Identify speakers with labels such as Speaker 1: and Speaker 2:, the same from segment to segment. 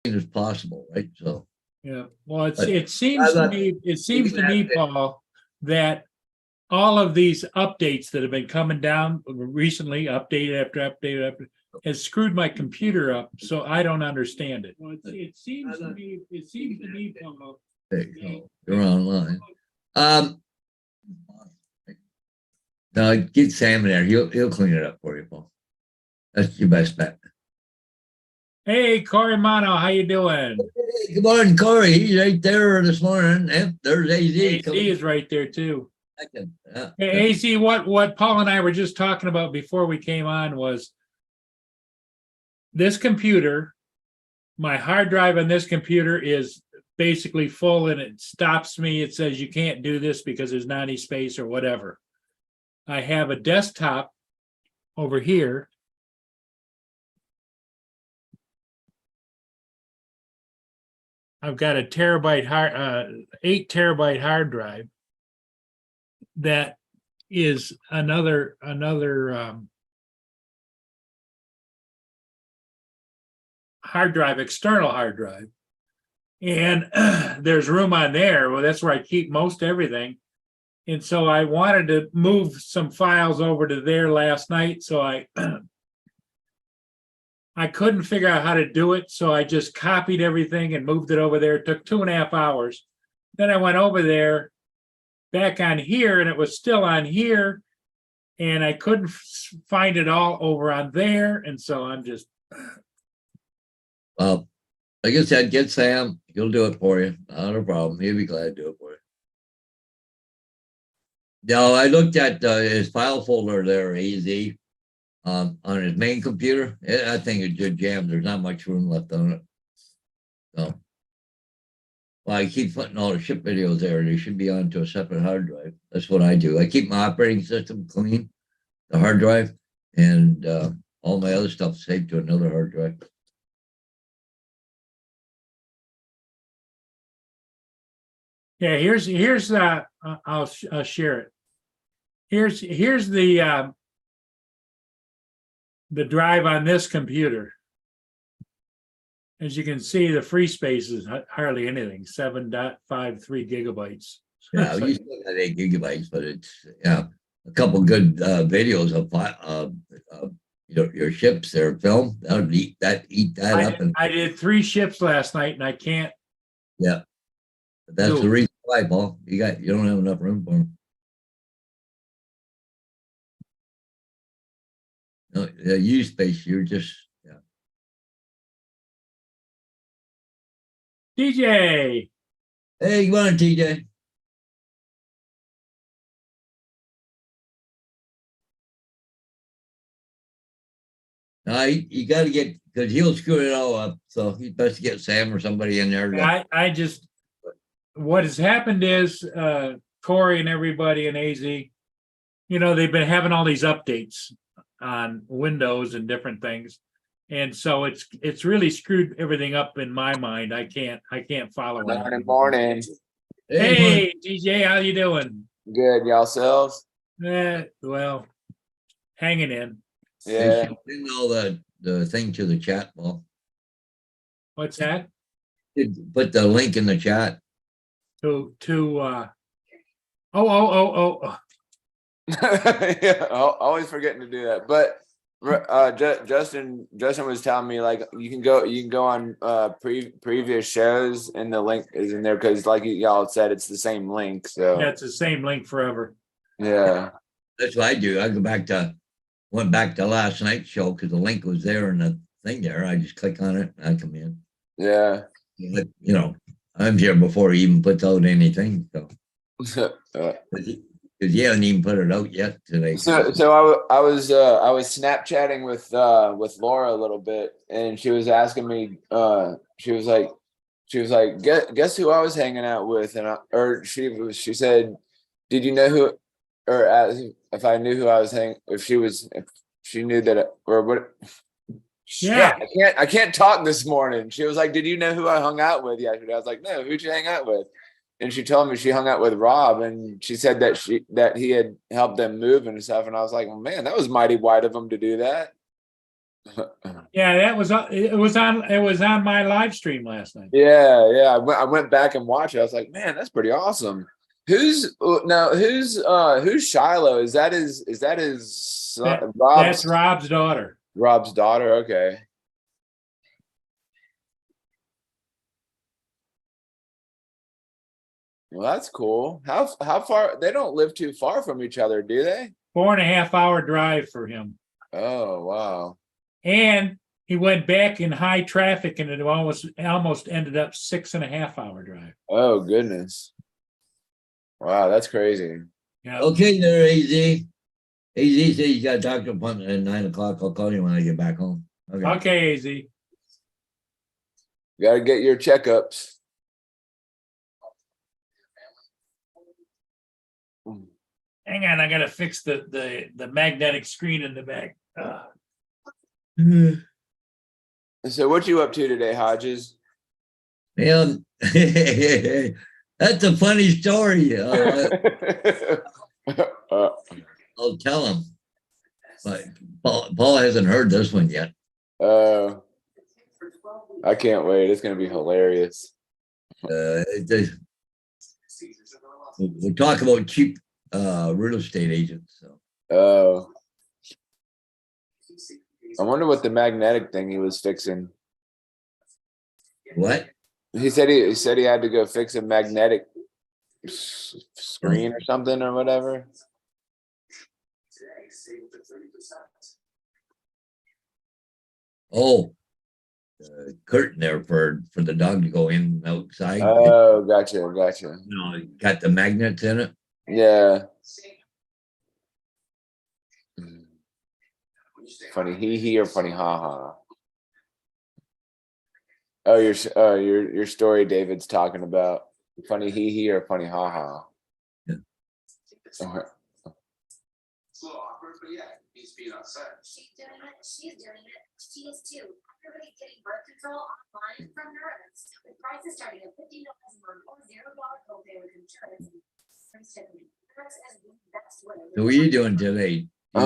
Speaker 1: as possible, right? So,
Speaker 2: Yeah, well,
Speaker 1: But
Speaker 2: it seems to me, Paul, that all of these updates that have been coming down recently, update after update after, has screwed my computer up, so I don't understand it. Well, it seems to me, Paul.
Speaker 1: there you go. You're online. No, get Sam in there. He'll clean it up for you, Paul. That's your best bet.
Speaker 2: Hey, Corey Mono, how you doing?
Speaker 1: Hey, good morning, Corey. He's right there this morning. Yep, there's AZ.
Speaker 2: AZ is right there too.
Speaker 1: Yeah.
Speaker 2: Hey, AZ, what Paul and I were just talking about before we came on was this computer, my hard drive on this computer is basically full and it stops me. It says you can't do this because there's not any space or whatever. I have a desktop over here. I've got a 8 terabyte hard drive that is another hard drive, external hard drive. And there's room on there. Well, that's where I keep most everything. And so I wanted to move some files over to there last night. So I couldn't figure out how to do it. So I just copied everything and moved it over there. It took 2.5 hours. Then I went over there back on here and it was still on here. And I couldn't find it all over on there. And so I'm just.
Speaker 1: Well, like I said, get Sam. He'll do it for you. Not a problem. He'll be glad to do it for you. No, I looked at his file folder there, AZ, on his main computer. I think it's just jammed. There's not much room left on it. So, well, I keep putting all the ship videos there. They should be onto a separate hard drive. That's what I do. I keep my operating system clean, the hard drive, and all my other stuff saved to another hard drive.
Speaker 2: Yeah, here's I'll share it. Here's the drive on this computer. As you can see, the free space is hardly anything, 7.53 gigabytes.
Speaker 1: Yeah, you still got 8 gigabytes, but it's a couple good videos of your ships, their film. That would eat that up. And
Speaker 2: I did 3 ships last night, and I can't.
Speaker 1: Yeah, but that's the reason why, Paul. You don't have enough room for them. No, use space. You're just
Speaker 2: TJ.
Speaker 1: Hey, good morning, TJ. You got to get, because he'll screw it all up. So he's best to get Sam or somebody in there.
Speaker 2: What has happened is Corey and everybody in AZ, they've been having all these updates on Windows and different things. And so it's really screwed everything up in my mind. I can't follow it.
Speaker 3: Morning.
Speaker 2: Hey, TJ, how you doing?
Speaker 3: Good, y'all selves?
Speaker 2: Well, hanging in.
Speaker 3: Yeah.
Speaker 1: Send all the thing to the chat, Paul.
Speaker 2: What's that?
Speaker 1: Put the link in the chat.
Speaker 3: Yeah, always forgetting to do that. But Justin was telling me, like, you can go on previous shows and the link is in there because, like y'all said, it's the same link. So
Speaker 2: yeah, it's the same link forever.
Speaker 3: Yeah,
Speaker 1: that's what I do. I went back to last night's show because the link was there and the thing there. I just click on it and I come in.
Speaker 3: Yeah.
Speaker 1: I'm here before he even puts out anything. So because he hasn't even put it out yet today.
Speaker 3: So I was Snapchatting with Laura a little bit, and she was asking me. She was like, guess who I was hanging out with, and she said, did you know who, or asked if I knew who I was if she knew that, or what?
Speaker 2: Yeah,
Speaker 3: I can't talk this morning. She was like, did you know who I hung out with yesterday? I was like, no, who'd you hang out with? And she told me she hung out with Rob, and she said that he had helped them move and stuff. And I was like, well, man, that was mighty white of him to do that.
Speaker 2: Yeah, that was it was on my live stream last night.
Speaker 3: Yeah. I went back and watched it. I was like, man, that's pretty awesome. Who's Shiloh? Is that his son,
Speaker 2: That's Rob's daughter.
Speaker 3: Rob's daughter? Okay. Well, that's cool. How far? They don't live too far from each other, do they?
Speaker 2: 4.5 hour drive for him.
Speaker 3: Oh, wow.
Speaker 2: And he went back in high traffic and it almost ended up 6.5 hour drive.
Speaker 3: Oh, goodness. Wow, that's crazy.
Speaker 2: Yeah.
Speaker 1: Okay, there, AZ. AZ said he's got a doctor appointment at 9 o'clock. I'll call you when I get back home. Okay.
Speaker 2: Okay, AZ.
Speaker 3: You got to get your checkups.
Speaker 2: Hang on, I gotta fix the magnetic screen in the back.
Speaker 3: So, what you up to today, Hodges?
Speaker 1: Man, that's a funny story. I'll tell him. But Paul hasn't heard this one yet.
Speaker 3: I can't wait. It's gonna be hilarious.
Speaker 1: We talk about cheap real estate agents. So.
Speaker 3: Oh, I wonder what the magnetic thing he was fixing.
Speaker 1: What?
Speaker 3: He said he had to go fix a magnetic screen or something or whatever.
Speaker 1: Oh, curtain there for the dog to go in outside.
Speaker 3: Oh, gotcha.
Speaker 1: You know, got the magnets in it.
Speaker 3: Yeah. Funny he or funny haha. Oh, your story David's talking about. Funny he or funny haha.
Speaker 1: Yeah.
Speaker 4: It's a little awkward, but yeah, he's being outside. She's doing it. She is too. Everybody's getting birth control online from Nerds. With prices starting at $15 a month or $0 copay with insurance.
Speaker 1: So what are you doing today?
Speaker 3: I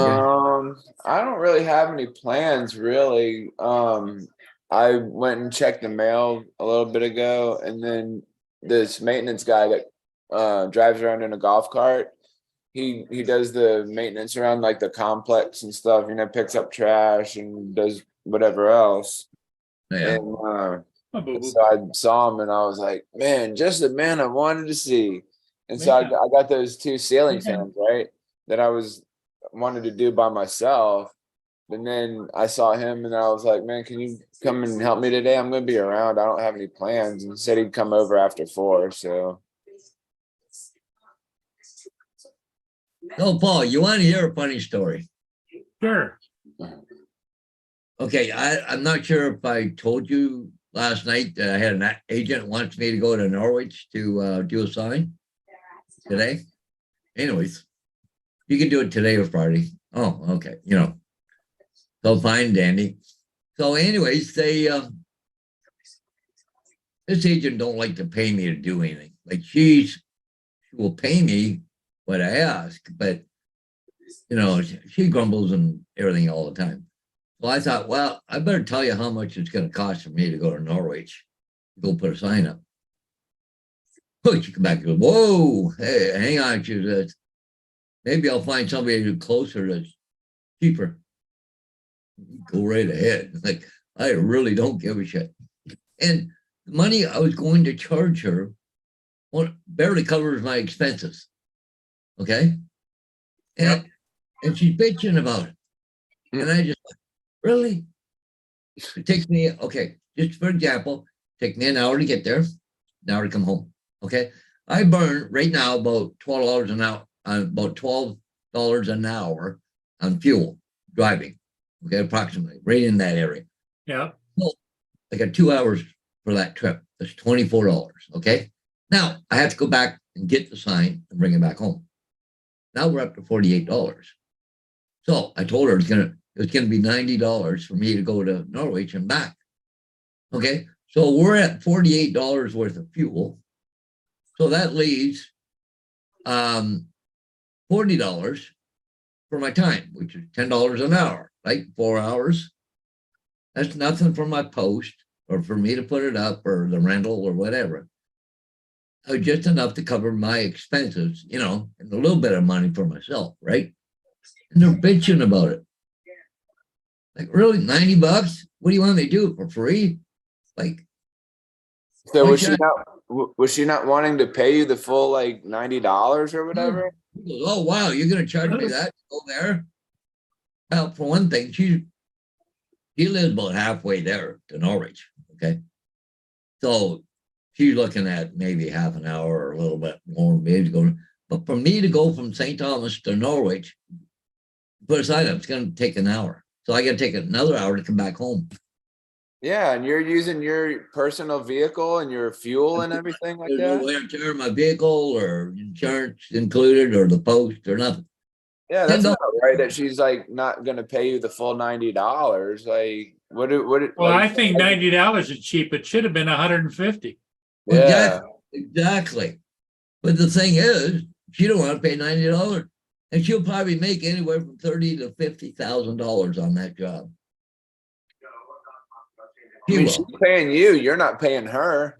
Speaker 3: don't really have any plans really. I went and checked the mail a little bit ago, and then this maintenance guy that drives around in a golf cart, he does the maintenance around like the complex and stuff, picks up trash and does whatever else.
Speaker 1: Yeah.
Speaker 3: And so I saw him and I was like, man, just the man I wanted to see. And so I got those 2 ceiling fans, right, that I wanted to do by myself. And then I saw him and I was like, man, can you come and help me today? I'm going to be around. I don't have any plans. And he said he'd come over after 4. So.
Speaker 1: No, Paul, you want to hear a funny story?
Speaker 2: Sure.
Speaker 1: Okay, I'm not sure if I told you last night that I had an agent who wants me to go to Norwich to do a sign today. Anyways, you can do it today or Friday. Oh, okay. So fine, dandy. So anyways, this agent don't like to pay me to do anything. Like she will pay me what I ask, but she grumbles and everything all the time. So I thought, well, I better tell you how much it's going to cost for me to go to Norwich, go put a sign up. Oh, she come back and goes, whoa, hey, hang on. She says, maybe I'll find somebody who's closer that's cheaper. Go right ahead. Like, I really don't give a shit. And the money I was going to charge her barely covers my expenses. Okay? And she's bitching about it. And I just, really? It takes me, okay, just for example, take me an hour to get there, an hour to come home. Okay? I burn right now about $12 an hour, about $12 an hour on fuel driving. Okay, approximately, right in that area.
Speaker 2: Yeah.
Speaker 1: Well, I got 2 hours for that trip. That's $24. Okay. Now I have to go back and get the sign and bring it back home. Now we're up to $48. So I told her it's gonna be $90 for me to go to Norwich and back. Okay, so we're at $48 worth of fuel. So that leaves $40 for my time, which is $10 an hour, right? 4 hours. That's nothing for my post or for me to put it up or the rental or whatever. Just enough to cover my expenses, you know, and a little bit of money for myself, right? And they're bitching about it. Like, really, $90? What do you want me to do for free? Like,
Speaker 3: So
Speaker 1: Why
Speaker 3: was she
Speaker 1: should
Speaker 3: not was she not wanting to pay you the full like $90 or whatever?
Speaker 1: he goes, oh wow, you're gonna charge me that to go there? Well, for one thing, she lives about halfway there to Norwich. Okay. So she's looking at maybe half an hour or a little bit more, maybe going. But for me to go from St. Thomas to Norwich, put aside, it's going to take an hour. So I got to take another hour to come back home.
Speaker 3: Yeah, and you're using your personal vehicle and your fuel and everything like
Speaker 1: There's no
Speaker 3: that.
Speaker 1: wear and tear on my vehicle or insurance included or the post or nothing.
Speaker 3: Yeah, that's
Speaker 1: $10.
Speaker 3: not right. That she's like not gonna pay you the full $90. Like,
Speaker 2: Well,
Speaker 3: like,
Speaker 2: I think $90 is cheap. It should have been 150.
Speaker 3: yeah,
Speaker 1: Exactly. But the thing is, she don't want to pay $90. And she'll probably make anywhere from $30,000 to $50,000 on that job.
Speaker 3: I
Speaker 1: She
Speaker 3: mean, she's
Speaker 1: will.
Speaker 3: paying you. You're not paying her.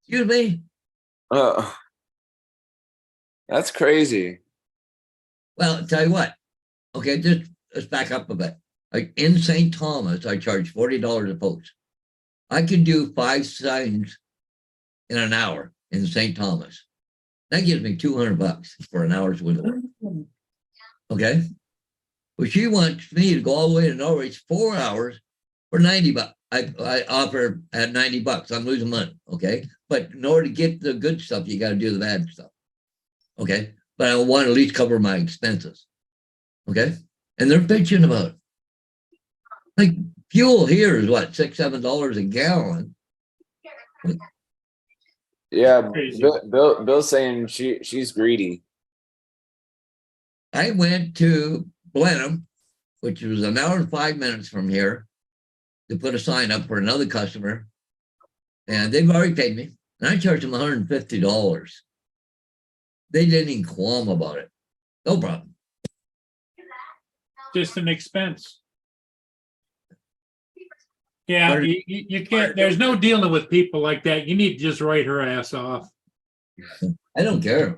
Speaker 1: Excuse me.
Speaker 3: Uh, that's crazy.
Speaker 1: Well, I'll tell you what. Okay, just let's back up a bit. Like in St. Thomas, I charge $40 a post. I can do 5 signs in an hour in St. Thomas. That gives me $200 for an hour's worth of work. Okay. But she wants me to go all the way to Norwich 4 hours for $90. I offer at $90. I'm losing money. Okay. But in order to get the good stuff, you got to do the bad stuff. Okay. But I want to at least cover my expenses. Okay. And they're bitching about it. Like fuel here is what, $6, $7 a gallon.
Speaker 3: Yeah,
Speaker 2: Crazy.
Speaker 3: Bill's saying she's greedy.
Speaker 1: I went to Blenheim, which was an hour and 5 minutes from here, to put a sign up for another customer. And they've already paid me. And I charged them $150. They didn't even qualm about it. No problem.
Speaker 2: Just an expense. Yeah,
Speaker 1: Part of-
Speaker 2: you can't, there's no dealing with people like that. You need to just write her ass off.
Speaker 1: I don't care.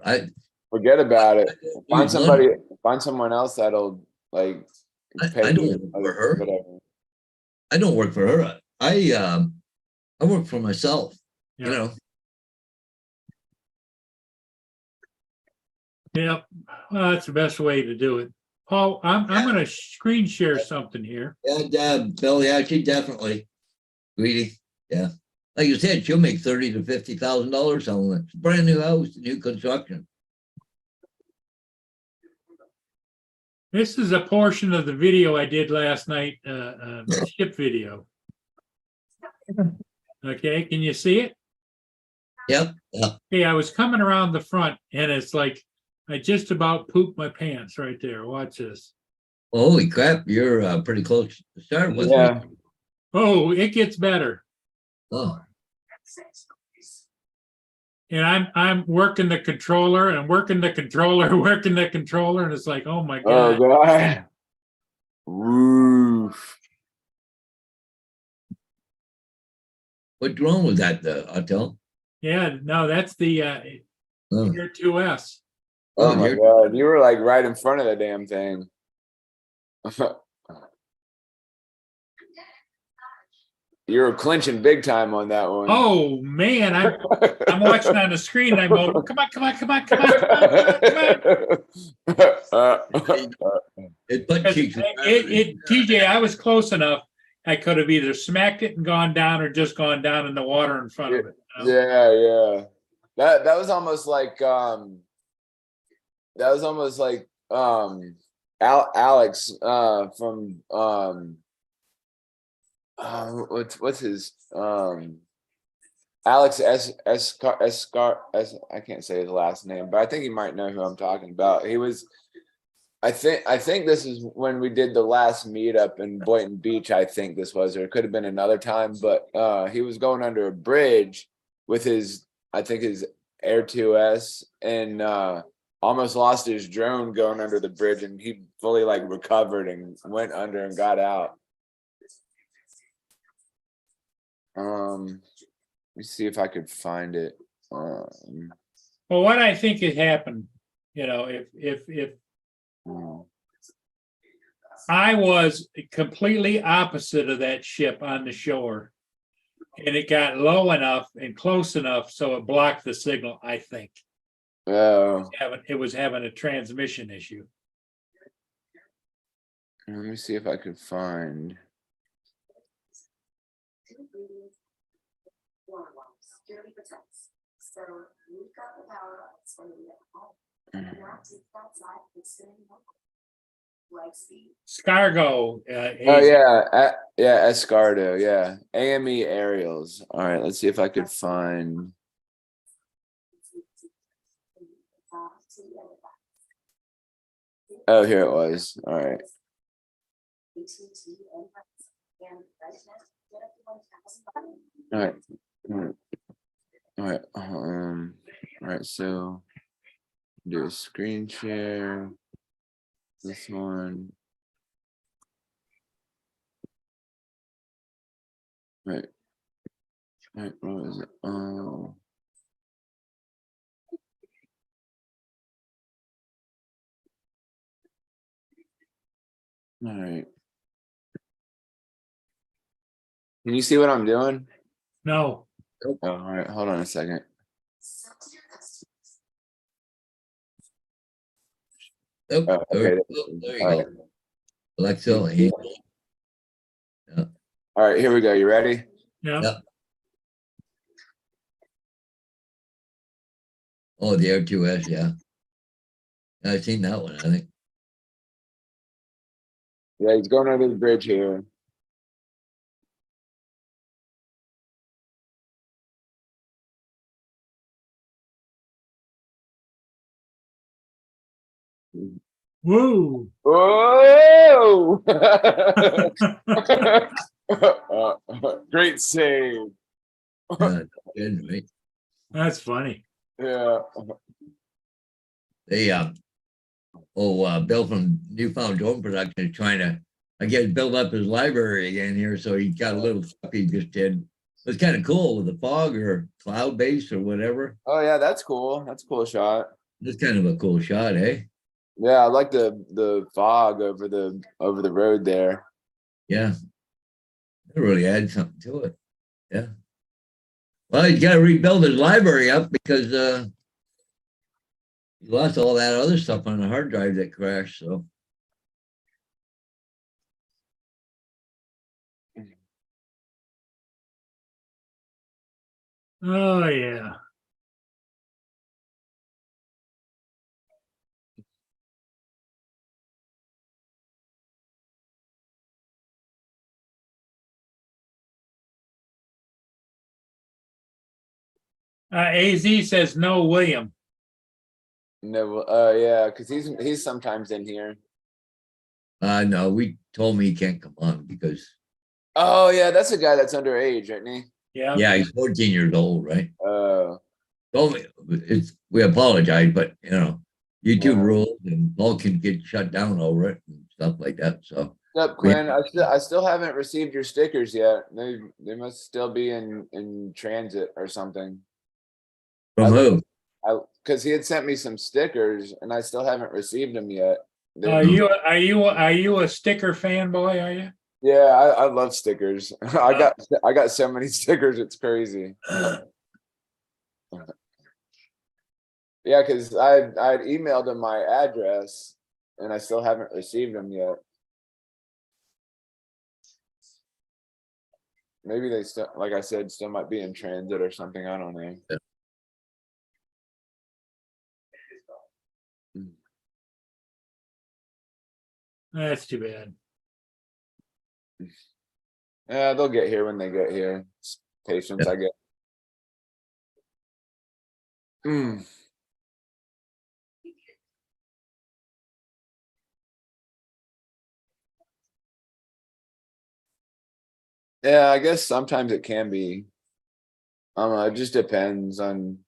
Speaker 3: Forget about it. Find
Speaker 1: use
Speaker 3: somebody. Find someone else that'll like pay
Speaker 1: I don't
Speaker 3: you,
Speaker 1: work for her.
Speaker 3: whatever.
Speaker 1: I don't work for her. I work for myself.
Speaker 2: Yeah.
Speaker 1: You know.
Speaker 2: Yep, well, that's the best way to do it. Paul, I'm gonna screen share something here.
Speaker 1: Yeah, Bill. Yeah, she definitely greedy. Yeah, like you said, she'll make $30,000 to $50,000 selling it. It's a brand new house, new construction.
Speaker 2: This is a portion of the video I did last night, skip video. Okay, can you see it?
Speaker 1: Yep. Yeah.
Speaker 2: Hey, I was coming around the front and it's like, I just about pooped my pants right there. Watch this.
Speaker 1: Holy crap! You're pretty close to start with.
Speaker 3: Yeah.
Speaker 2: Oh, it gets better.
Speaker 1: Oh.
Speaker 2: And I'm working the controller and working the controller, working the controller, and it's like, oh my
Speaker 3: Oh
Speaker 2: God.
Speaker 3: god. Roof.
Speaker 1: What drone was that? The Autel?
Speaker 2: Yeah, no, that's the
Speaker 1: Oh.
Speaker 2: Air 2S.
Speaker 3: Oh my
Speaker 1: you're-
Speaker 3: god. You were like right in front of the damn thing. You were clinching big time on that one.
Speaker 2: Oh man, I'm watching on the screen. And I'm going, come on, come on, come on, come on, come on, come on.
Speaker 1: It butt cheeks.
Speaker 2: TJ, I was close enough. I could have either smacked it and gone down or just gone down in the water in front of it. You know?
Speaker 3: Yeah. That was almost like Alex from what's his Alex Escar I can't say his last name, but I think you might know who I'm talking about. He was I think this is when we did the last meetup in Boynton Beach. I think this was, or it could have been another time, but he was going under a bridge with his Air 2S and almost lost his drone going under the bridge, and he fully like recovered and went under and got out. Let me see if I could find it.
Speaker 2: Well, what I think had happened, if
Speaker 3: Mm.
Speaker 2: I was completely opposite of that ship on the shore, and it got low enough and close enough so it blocked the signal, I think.
Speaker 3: Oh,
Speaker 2: It was having a transmission issue.
Speaker 3: let me see if I could find.
Speaker 4: Security protects. So we've got the power outs when we get home.
Speaker 3: Mm.
Speaker 4: Now take outside, it's staying local. Like speed.
Speaker 2: Scargo.
Speaker 3: Oh yeah, yeah, Escardo, yeah. AME aerials. All right, let's see if I could find. Oh, here it was. All right. All right. All right. All right. All right. So do a screen share. This one. Right. Right. What was it? All right. Can you see what I'm doing?
Speaker 2: No.
Speaker 3: Oh, all right. Hold on a second.
Speaker 1: Oh,
Speaker 3: Oh,
Speaker 1: there,
Speaker 3: okay.
Speaker 1: there you
Speaker 3: All
Speaker 1: go.
Speaker 3: right.
Speaker 1: Alexa, he,
Speaker 3: All right. Here we go. You ready?
Speaker 2: Yeah.
Speaker 1: yeah. Oh, the R2S, yeah. I've seen that one, I think.
Speaker 3: Yeah, he's going over the bridge here.
Speaker 2: Woo.
Speaker 3: Whoa! Great save.
Speaker 1: Yeah, good, right?
Speaker 2: That's funny.
Speaker 3: Yeah.
Speaker 1: They, Bill from Newfound Drone Production is trying to, I guess, build up his library again here. So he got a little stuff he just did. It was kind of cool with the fog or cloud base or whatever.
Speaker 3: Oh yeah, that's cool. That's a cool shot.
Speaker 1: Just kind of a cool shot, eh?
Speaker 3: Yeah, I like the fog over the road there.
Speaker 1: Yeah. It really adds something to it. Yeah. Well, he's got to rebuild his library up because he lost all that other stuff on the hard drive that crashed. So
Speaker 2: Oh yeah. AZ says no, William.
Speaker 3: No, yeah, because he's sometimes in here.
Speaker 1: no, we told him he can't come on because
Speaker 3: Oh yeah, that's a guy that's underage, isn't he?
Speaker 2: Yeah.
Speaker 1: yeah, he's 14 years old, right?
Speaker 3: Oh.
Speaker 1: Told me we apologize, but YouTube
Speaker 3: Yeah.
Speaker 1: rules and all can get shut down over it and stuff like that. So
Speaker 3: What's up, Quinn? I still haven't received your stickers yet. They must still be in transit or something.
Speaker 1: from who?
Speaker 3: Because he had sent me some stickers and I still haven't received them yet.
Speaker 2: Are you a sticker fanboy? Are you?
Speaker 3: Yeah, I love stickers. I got so many stickers, it's crazy. Yeah, because I'd emailed him my address and I still haven't received them yet. Maybe they still, like I said, still might be in transit or something. I don't know.
Speaker 2: That's too bad.
Speaker 3: Yeah, they'll get here when they get here. It's patience, I guess. Yeah, I guess sometimes it can be. I don't know. It just depends on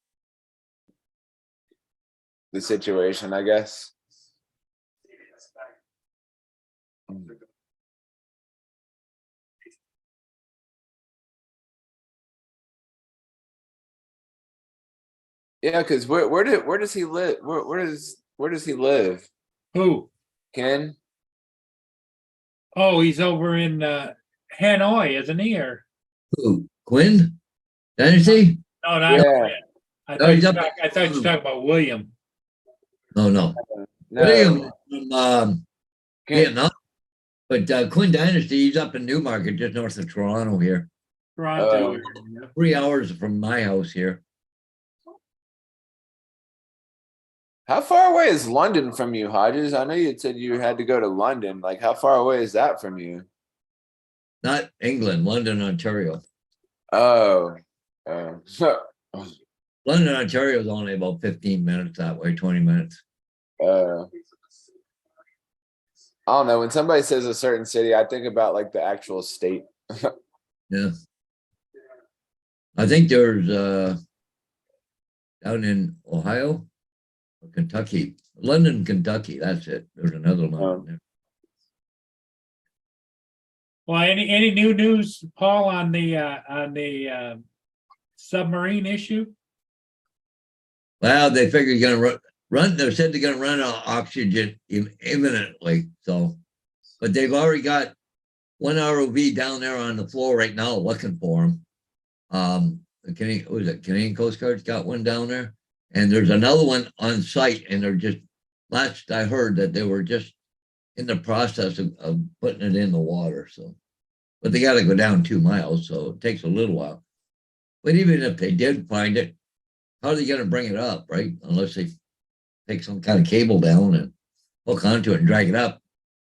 Speaker 3: the situation, I guess. Yeah, because where does he live? Where does he live?
Speaker 2: Who?
Speaker 3: Ken?
Speaker 2: Oh, he's over in Hanoi, isn't he? Or
Speaker 1: Who? Quinn? Dynasty?
Speaker 2: no, not
Speaker 3: Yeah.
Speaker 1: No, he's up.
Speaker 2: I thought you were talking about William.
Speaker 1: No, no. William
Speaker 3: No.
Speaker 1: is from
Speaker 3: Ken,
Speaker 1: Vietnam, but Quinn Dynasty, he's up in Newmarket, just north of Toronto here.
Speaker 2: Toronto.
Speaker 1: 3 hours from my house here.
Speaker 3: how far away is London from you, Hodges? I know you said you had to go to London. Like, how far away is that from you?
Speaker 1: Not England, London, Ontario.
Speaker 3: Oh.
Speaker 1: London, Ontario is only about 15 minutes that way, 20 minutes.
Speaker 3: I don't know. When somebody says a certain city, I think about like the actual state.
Speaker 1: Yeah. I think there's down in Ohio or Kentucky, London, Kentucky. That's it. There's another one there.
Speaker 2: Well, any new news, Paul, on the submarine issue?
Speaker 1: Well, they figure you're gonna run. They said they're gonna run out of oxygen imminently. So, but they've already got one ROV down there on the floor right now looking for them. The Canadian, what was it? Canadian Coast Guard's got one down there, and there's another one on site. And they're just last I heard that they were just in the process of putting it in the water. So, but they got to go down 2 miles, so it takes a little while. But even if they did find it, how are they going to bring it up, right? Unless they take some kind of cable down and hook onto it and drag it up.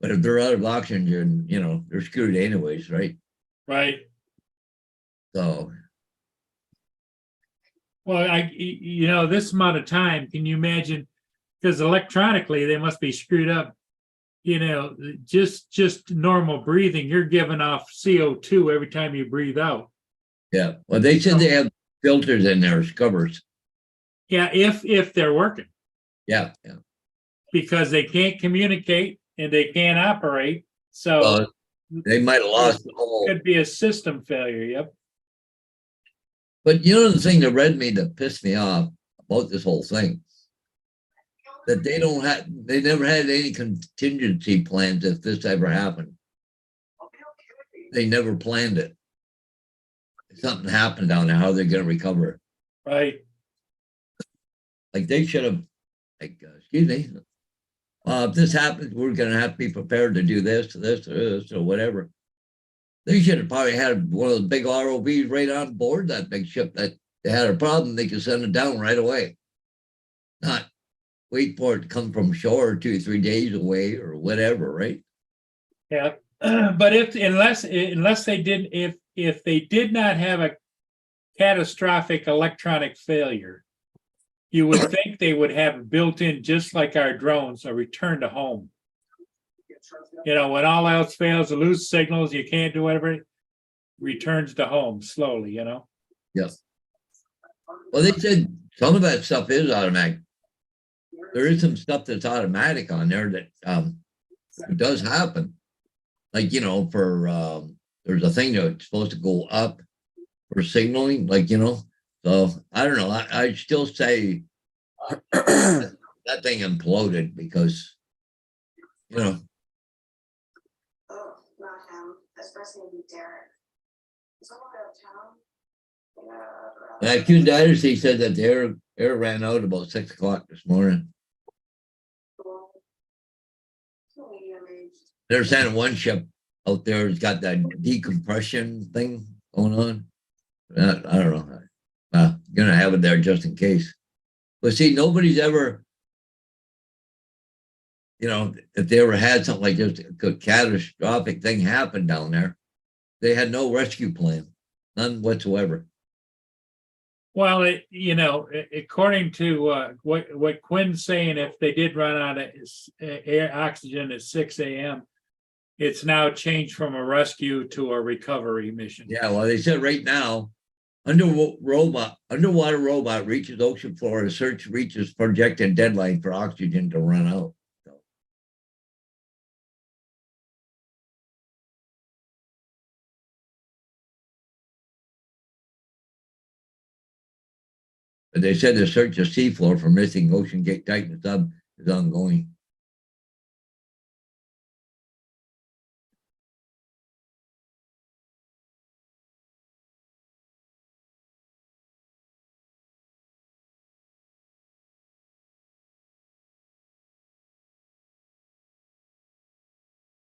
Speaker 1: But if they're out of oxygen, they're screwed anyways, right?
Speaker 2: Right.
Speaker 1: So,
Speaker 2: Well, this amount of time, can you imagine? Because electronically they must be screwed up. Just normal breathing, you're giving off CO2 every time you breathe out.
Speaker 1: yeah. Well, they said they have filters in there, covers.
Speaker 2: Yeah, if they're working,
Speaker 1: Yeah, yeah.
Speaker 2: because they can't communicate and they can't operate. So
Speaker 1: They might have lost the whole.
Speaker 2: could be a system failure. Yep.
Speaker 1: But the thing that pissed me off about this whole thing, that they never had any contingency plans if this ever happened. They never planned it. If something happened down there, how are they going to recover it?
Speaker 2: Right.
Speaker 1: Like they should have, excuse me, if this happens, we're going to have to be prepared to do this, or whatever. They should have probably had one of the big ROVs right on board that big ship that they had a problem, they could send it down right away. Not wait for it to come from shore 2 or 3 days away or whatever, right?
Speaker 2: Yeah. But unless they didn't, if they did not have a catastrophic electronic failure, you would think they would have built in, just like our drones, a return to home. When all else fails, to lose signals, you can't do whatever, returns to home slowly,
Speaker 1: Yes. Well, they said some of that stuff is automatic. There is some stuff that's automatic on there that it does happen. Like, for there's a thing that's supposed to go up for signaling, so I don't know. I still say that thing imploded because,
Speaker 4: Oh, not him, especially Derek. He's all out of town.
Speaker 1: that Q Dynasty said that the air ran out about 6 o'clock this morning. They're sending one ship out there has got that decompression thing going on. I don't know. Gonna have it there just in case. But see, nobody's ever, if they ever had something like this, a catastrophic thing happen down there, they had no rescue plan, none whatsoever.
Speaker 2: Well, according to what Quinn's saying, if they did run out of air oxygen at 6 a.m., it's now changed from a rescue to a recovery mission.
Speaker 1: Yeah, well, they said right now, underwater robot reaches ocean floor. The search reaches projected deadline for oxygen to run out. But they said the search of seafloor for missing Ocean Gate Titan sub is ongoing.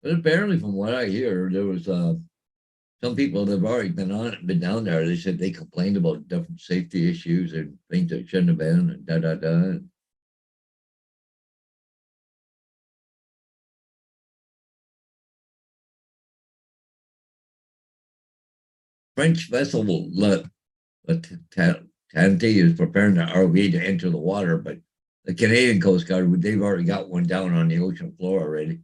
Speaker 1: But apparently, from what I hear, there was some people that have already been down there. They said they complained about different safety issues and things that shouldn't have been, and da da da. French vessel will let Tanti is preparing the RV to enter the water, but the Canadian Coast Guard, they've already got one down on the ocean floor already.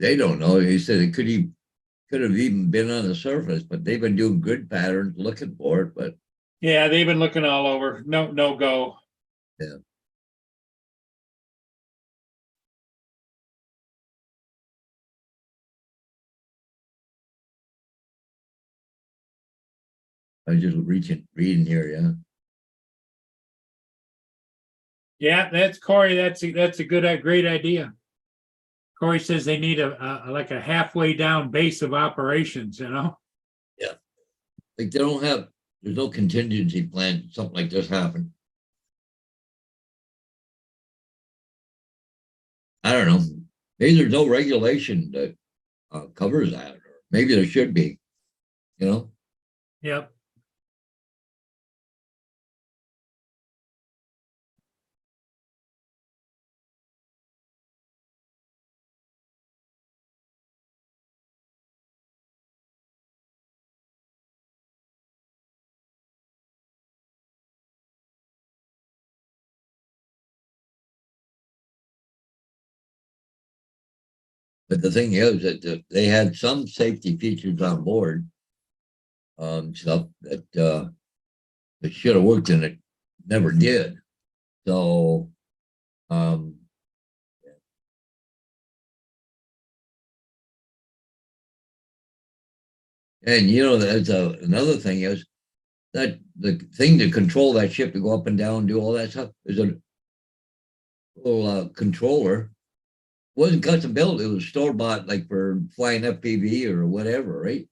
Speaker 1: They don't know. He said it could have even been on the surface, but they've been doing grid patterns looking for it. But
Speaker 2: Yeah, they've been looking all over. No go.
Speaker 1: yeah. I was just reading here, yeah.
Speaker 2: Yeah, that's Corey. That's a great idea. Corey says they need a like a halfway down base of operations, you know?
Speaker 1: Like they don't have, there's no contingency plan, something like this happen. I don't know. Maybe there's no regulation that covers that, or maybe there should be, you know?
Speaker 2: Yep.
Speaker 1: But the thing is that they had some safety features on board, stuff that should have worked and it never did. So, um, and you know, that's another thing is that the thing to control that ship to go up and down, do all that stuff is a little controller. Wasn't custom built, it was store bought like for flying FPV or whatever, right?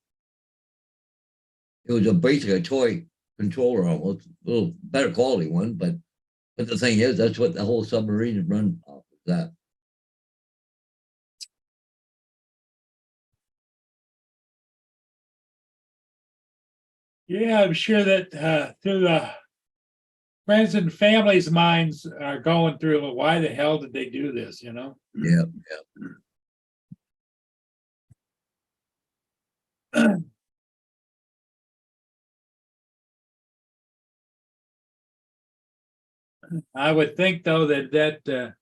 Speaker 1: It was basically a toy controller almost, a little better quality one, but the thing is, that's what the whole submarine is run off of that.
Speaker 2: Yeah, I'm sure that through the friends and families' minds are going through it. Why the hell did they do this? You know?
Speaker 1: Yeah,
Speaker 2: I would think though that of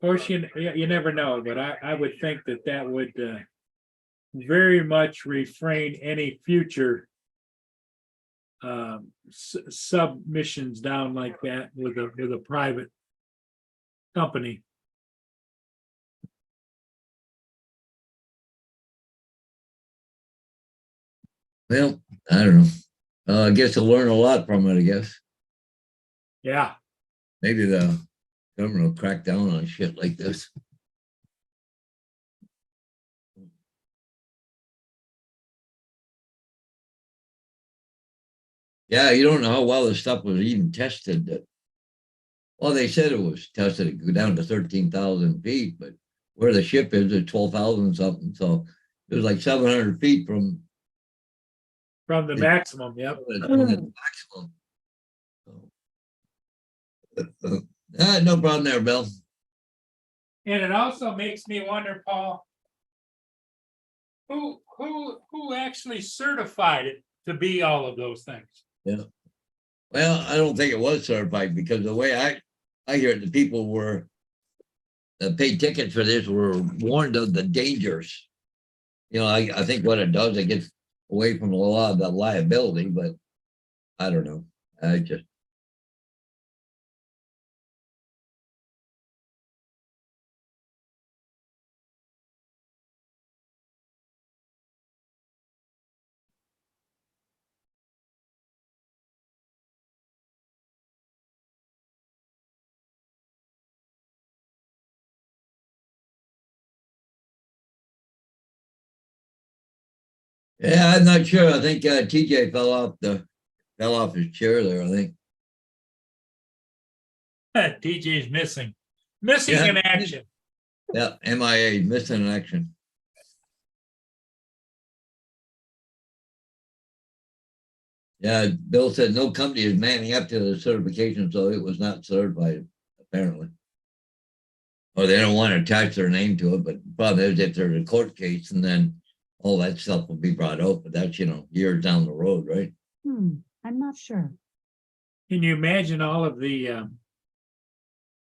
Speaker 2: course you never know, but I would think that would very much refrain any future submissions down like that with a private company.
Speaker 1: well, I don't know. I guess you'll learn a lot from it, I guess.
Speaker 2: Yeah.
Speaker 1: Maybe the government will crack down on shit like this. Yeah, you don't know how well the stuff was even tested. Well, they said it was tested to go down to 13,000 feet, but where the ship is at 12,000 something. So it was like 700 feet from
Speaker 2: From the maximum, yep.
Speaker 1: the maximum. No problem there, Bill.
Speaker 2: And it also makes me wonder, Paul, Who actually certified it to be all of those things?
Speaker 1: Well, I don't think it was certified because the way I hear it, the people were that paid tickets for this were warned of the dangers. I think what it does, it gets away from a lot of the liability, but I don't know. I just yeah, I'm not sure. I think TJ fell off his chair there. I think.
Speaker 2: TJ's missing
Speaker 1: Yeah.
Speaker 2: in action.
Speaker 1: Yeah, MIA, missing in action. Yeah, Bill said no company is manning up to the certification, so it was not certified, apparently. Or they don't want to attach their name to it, but the problem is if there's a court case and then all that stuff will be brought out, but that's, years down the road, right?
Speaker 5: I'm not sure.
Speaker 2: Can you imagine all of the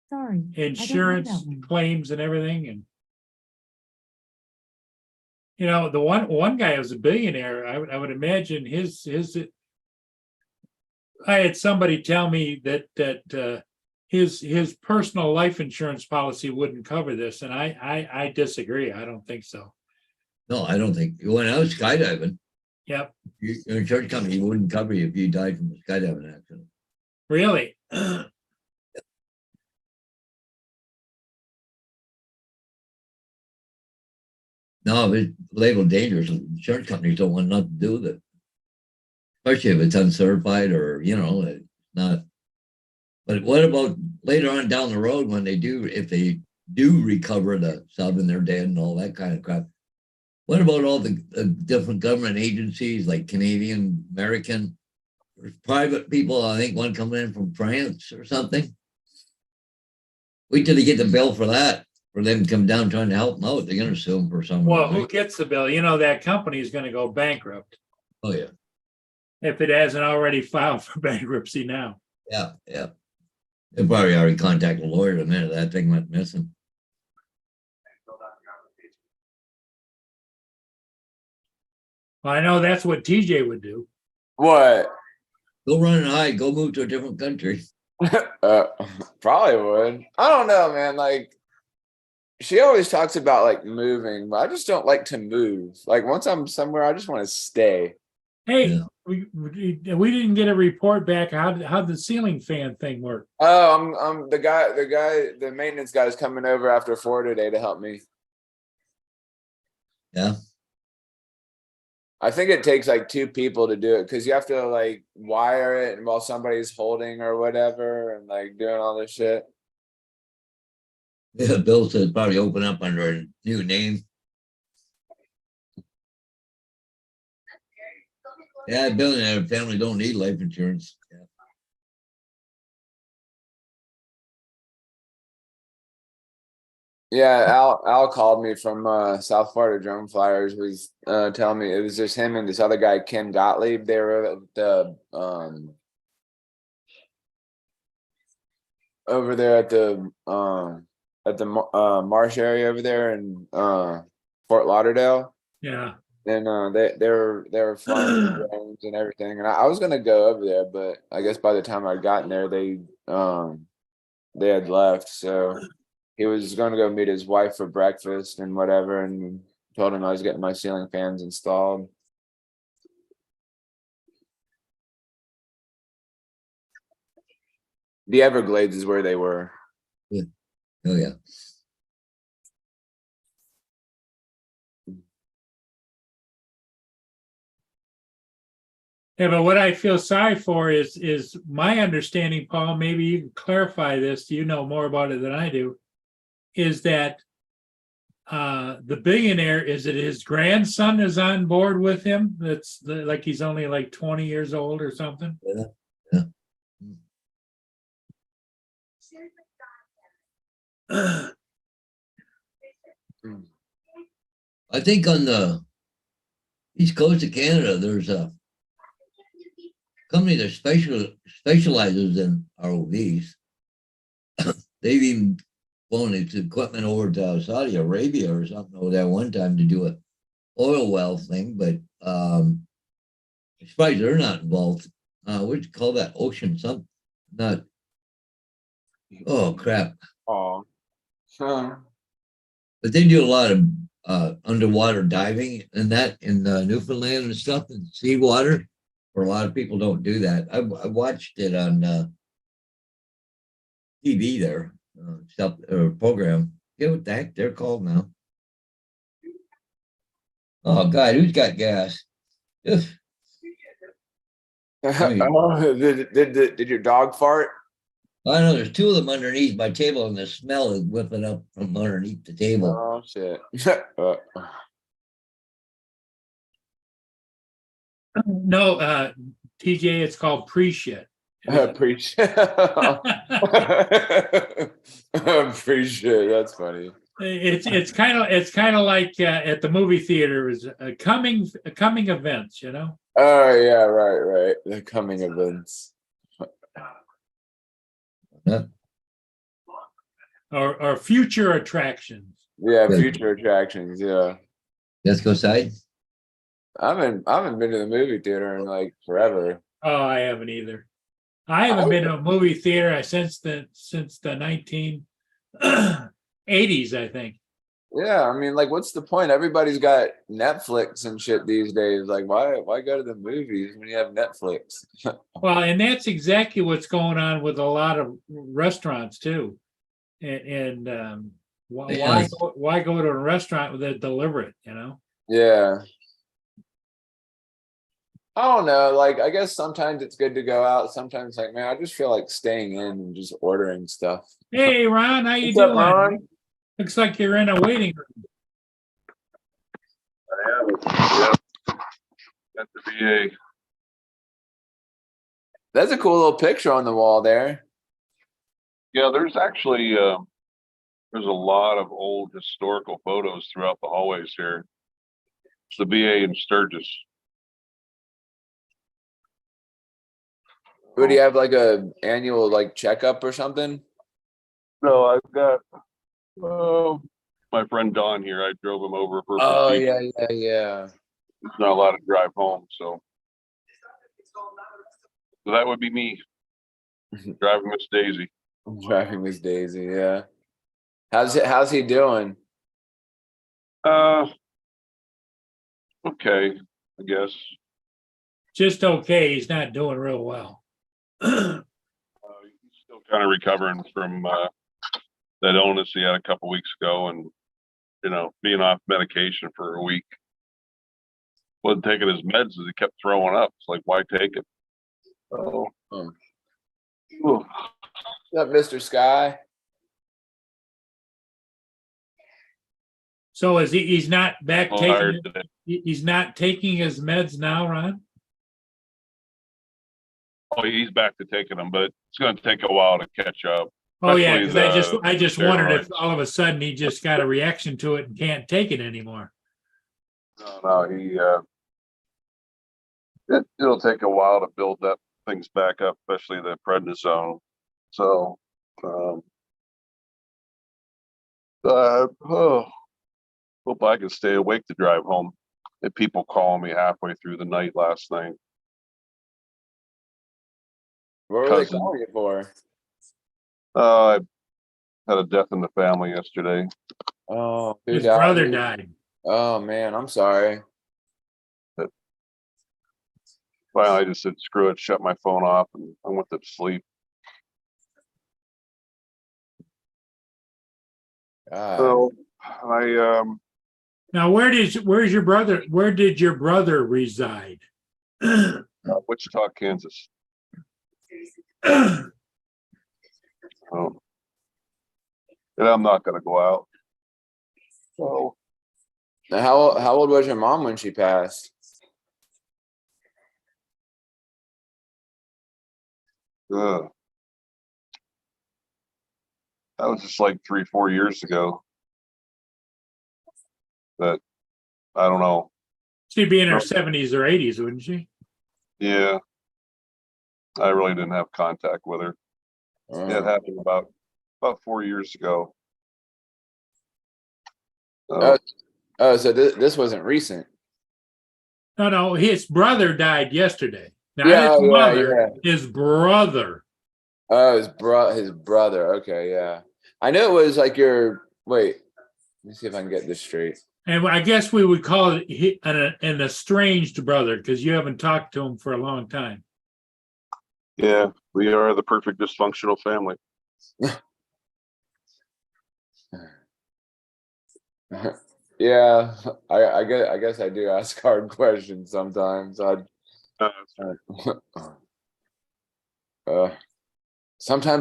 Speaker 5: Sorry. I don't know
Speaker 2: insurance
Speaker 5: that one.
Speaker 2: claims and everything? And the one guy was a billionaire. I would imagine his. I had somebody tell me that his personal life insurance policy wouldn't cover this, and I disagree. I don't think so.
Speaker 1: No, I don't think. When I was skydiving,
Speaker 2: Yep,
Speaker 1: your insurance company wouldn't cover you if you died from a skydiving accident.
Speaker 2: really.
Speaker 1: No, if it's labeled dangerous, insurance companies don't want nothing to do with it. Especially if it's uncertified or, it's not. But what about later on down the road when if they do recover the sub and they're dead and all that kind of crap? What about all the different government agencies like Canadian, American, private people? I think one coming in from France or something. Wait till they get the bill for that, for them to come down trying to help them out. They're going to sue them for something.
Speaker 2: Well, who gets the bill? That company is going to go bankrupt
Speaker 1: Oh, yeah.
Speaker 2: if it hasn't already filed for bankruptcy now.
Speaker 1: Yeah, yeah. They probably already contacted a lawyer the minute that thing went missing.
Speaker 2: Well, I know that's what TJ would do.
Speaker 3: What?
Speaker 1: Go run and hide. Go move to a different country.
Speaker 3: Probably would. I don't know, man. Like, she always talks about like moving, but I just don't like to move. Like, once I'm somewhere, I just want to stay.
Speaker 2: Hey,
Speaker 1: Yeah.
Speaker 2: we didn't get a report back. How the ceiling fan thing work?
Speaker 3: Oh, I'm the maintenance guy is coming over after 4 today to help me.
Speaker 1: Yeah.
Speaker 3: I think it takes like 2 people to do it because you have to like wire it while somebody's holding or whatever and like doing all this shit.
Speaker 1: Yeah, Bill says probably open up under a new name. Yeah, billionaire family don't need life insurance. Yeah.
Speaker 3: Yeah, Al called me from South Florida Drone Flyers, was telling me it was just him and this other guy, Ken Gottlieb. They were at the over there at the marsh area over there in Fort Lauderdale.
Speaker 2: Yeah.
Speaker 3: And they were flying drones and everything. And I was gonna go over there, but I guess by the time I'd gotten there, they had left. So he was going to go meet his wife for breakfast and whatever, and told him I was getting my ceiling fans installed. The Everglades is where they were.
Speaker 1: Oh, yeah.
Speaker 2: Yeah, but what I feel sorry for is my understanding, Paul, maybe you can clarify this, you know more about it than I do, is that the billionaire, is it his grandson is on board with him? Like he's only like 20 years old or something?
Speaker 1: Yeah. Yeah. I think on the East coast of Canada, there's a company that specializes in ROVs. They've even flown its equipment over to Saudi Arabia or something over there one time to do a oil well thing, but I'm surprised they're not involved. What do you call that? Ocean something? Not. Oh crap!
Speaker 3: Oh. Huh.
Speaker 1: But they do a lot of underwater diving and that in Newfoundland and stuff in seawater. Where a lot of people don't do that. I watched it on TV there, stuff or program. Yeah, what the heck they're called now? Oh God, who's got gas? Ugh. mean-
Speaker 3: Oh, did your dog fart?
Speaker 1: I know there's two of them underneath my table, and the smell is whipping up from underneath the table.
Speaker 3: Oh shit.
Speaker 2: No, TJ, it's called pre-shit.
Speaker 3: Appreciate. Appreciate. That's funny.
Speaker 2: It's kind of like at the movie theater is coming events, you know.
Speaker 3: Oh yeah, right. The coming events.
Speaker 1: Huh?
Speaker 2: Or future attractions.
Speaker 3: Yeah,
Speaker 1: Good.
Speaker 3: future attractions. Yeah,
Speaker 1: Let's go side.
Speaker 3: I haven't been to the movie theater in like forever.
Speaker 2: Oh, I haven't either. I haven't been to a movie theater since the 1980s, I think.
Speaker 3: Yeah, I mean, like, what's the point? Everybody's got Netflix and shit these days. Like, why go to the movies when you have Netflix?
Speaker 2: Well, and that's exactly what's going on with a lot of restaurants too. And
Speaker 1: Yeah.
Speaker 2: why go to a restaurant with it deliver it? You know.
Speaker 3: Yeah. I don't know. Like, I guess sometimes it's good to go out. Sometimes, like, man, I just feel like staying in and just ordering stuff.
Speaker 2: Hey, Ron, how you
Speaker 3: What's up,
Speaker 2: doing?
Speaker 3: Ron?
Speaker 2: Looks like you're in a waiting room.
Speaker 6: I have it. Yeah. Got the VA.
Speaker 3: That's a cool little picture on the wall there.
Speaker 6: Yeah, there's actually there's a lot of old historical photos throughout the hallways here. It's the VA in Sturgis.
Speaker 3: Would you have like a annual like checkup or something?
Speaker 6: No, I've got my friend Don here. I drove him over for a
Speaker 3: Oh
Speaker 6: procedure.
Speaker 3: yeah.
Speaker 6: He's not allowed to drive home, so that would be me driving Miss Daisy.
Speaker 3: I'm driving Miss Daisy. Yeah. How's he doing?
Speaker 6: Okay, I guess.
Speaker 2: Just okay. He's not doing real well.
Speaker 6: He's still kind of recovering from that illness he had a couple weeks ago, and being off medication for a week. Wasn't taking his meds as he kept throwing up. It's like, why take it? Oh,
Speaker 3: What's up, Mr. Sky?
Speaker 2: So he's not back
Speaker 6: tired
Speaker 2: taking
Speaker 6: today.
Speaker 2: he's not taking his meds now, Ron?
Speaker 6: Oh, he's back to taking them, but it's going to take a while to catch up.
Speaker 2: Oh yeah,
Speaker 6: Especially
Speaker 2: because I just wondered if
Speaker 6: steroids.
Speaker 2: all of a sudden he just got a reaction to it and can't take it anymore.
Speaker 6: No, it'll take a while to build that things back up, especially the prednisone. So, hope I can stay awake to drive home. If people calling me halfway through the night last night.
Speaker 3: What were they
Speaker 6: Cousin.
Speaker 3: calling you for?
Speaker 6: I had a death in the family yesterday.
Speaker 3: Oh, who
Speaker 2: His
Speaker 3: died?
Speaker 2: brother died.
Speaker 3: Oh man, I'm sorry.
Speaker 6: Finally, I just said, screw it, shut my phone off, and I went to sleep.
Speaker 3: God.
Speaker 6: So
Speaker 2: Now where did your brother reside?
Speaker 6: Wichita, Kansas. And I'm not going to go out. So
Speaker 3: Now, how old was your mom when she passed?
Speaker 6: that was just like 3-4 years ago. But I don't know.
Speaker 2: She'd be in her 70s or 80s, wouldn't she?
Speaker 6: Yeah. I really didn't have contact with her. It happened about 4 years ago.
Speaker 3: Oh, so this wasn't recent.
Speaker 2: No, his brother died yesterday. Not
Speaker 3: Yeah,
Speaker 2: his
Speaker 3: yeah,
Speaker 2: mother, his brother.
Speaker 3: Oh, his brother. Okay, yeah. I know it was like your. Wait, let me see if I can get this straight.
Speaker 2: And I guess we would call it an estranged brother because you haven't talked to him for a long time.
Speaker 6: Yeah, we are the perfect dysfunctional family.
Speaker 3: Yeah, I guess I do ask hard questions sometimes. Sometimes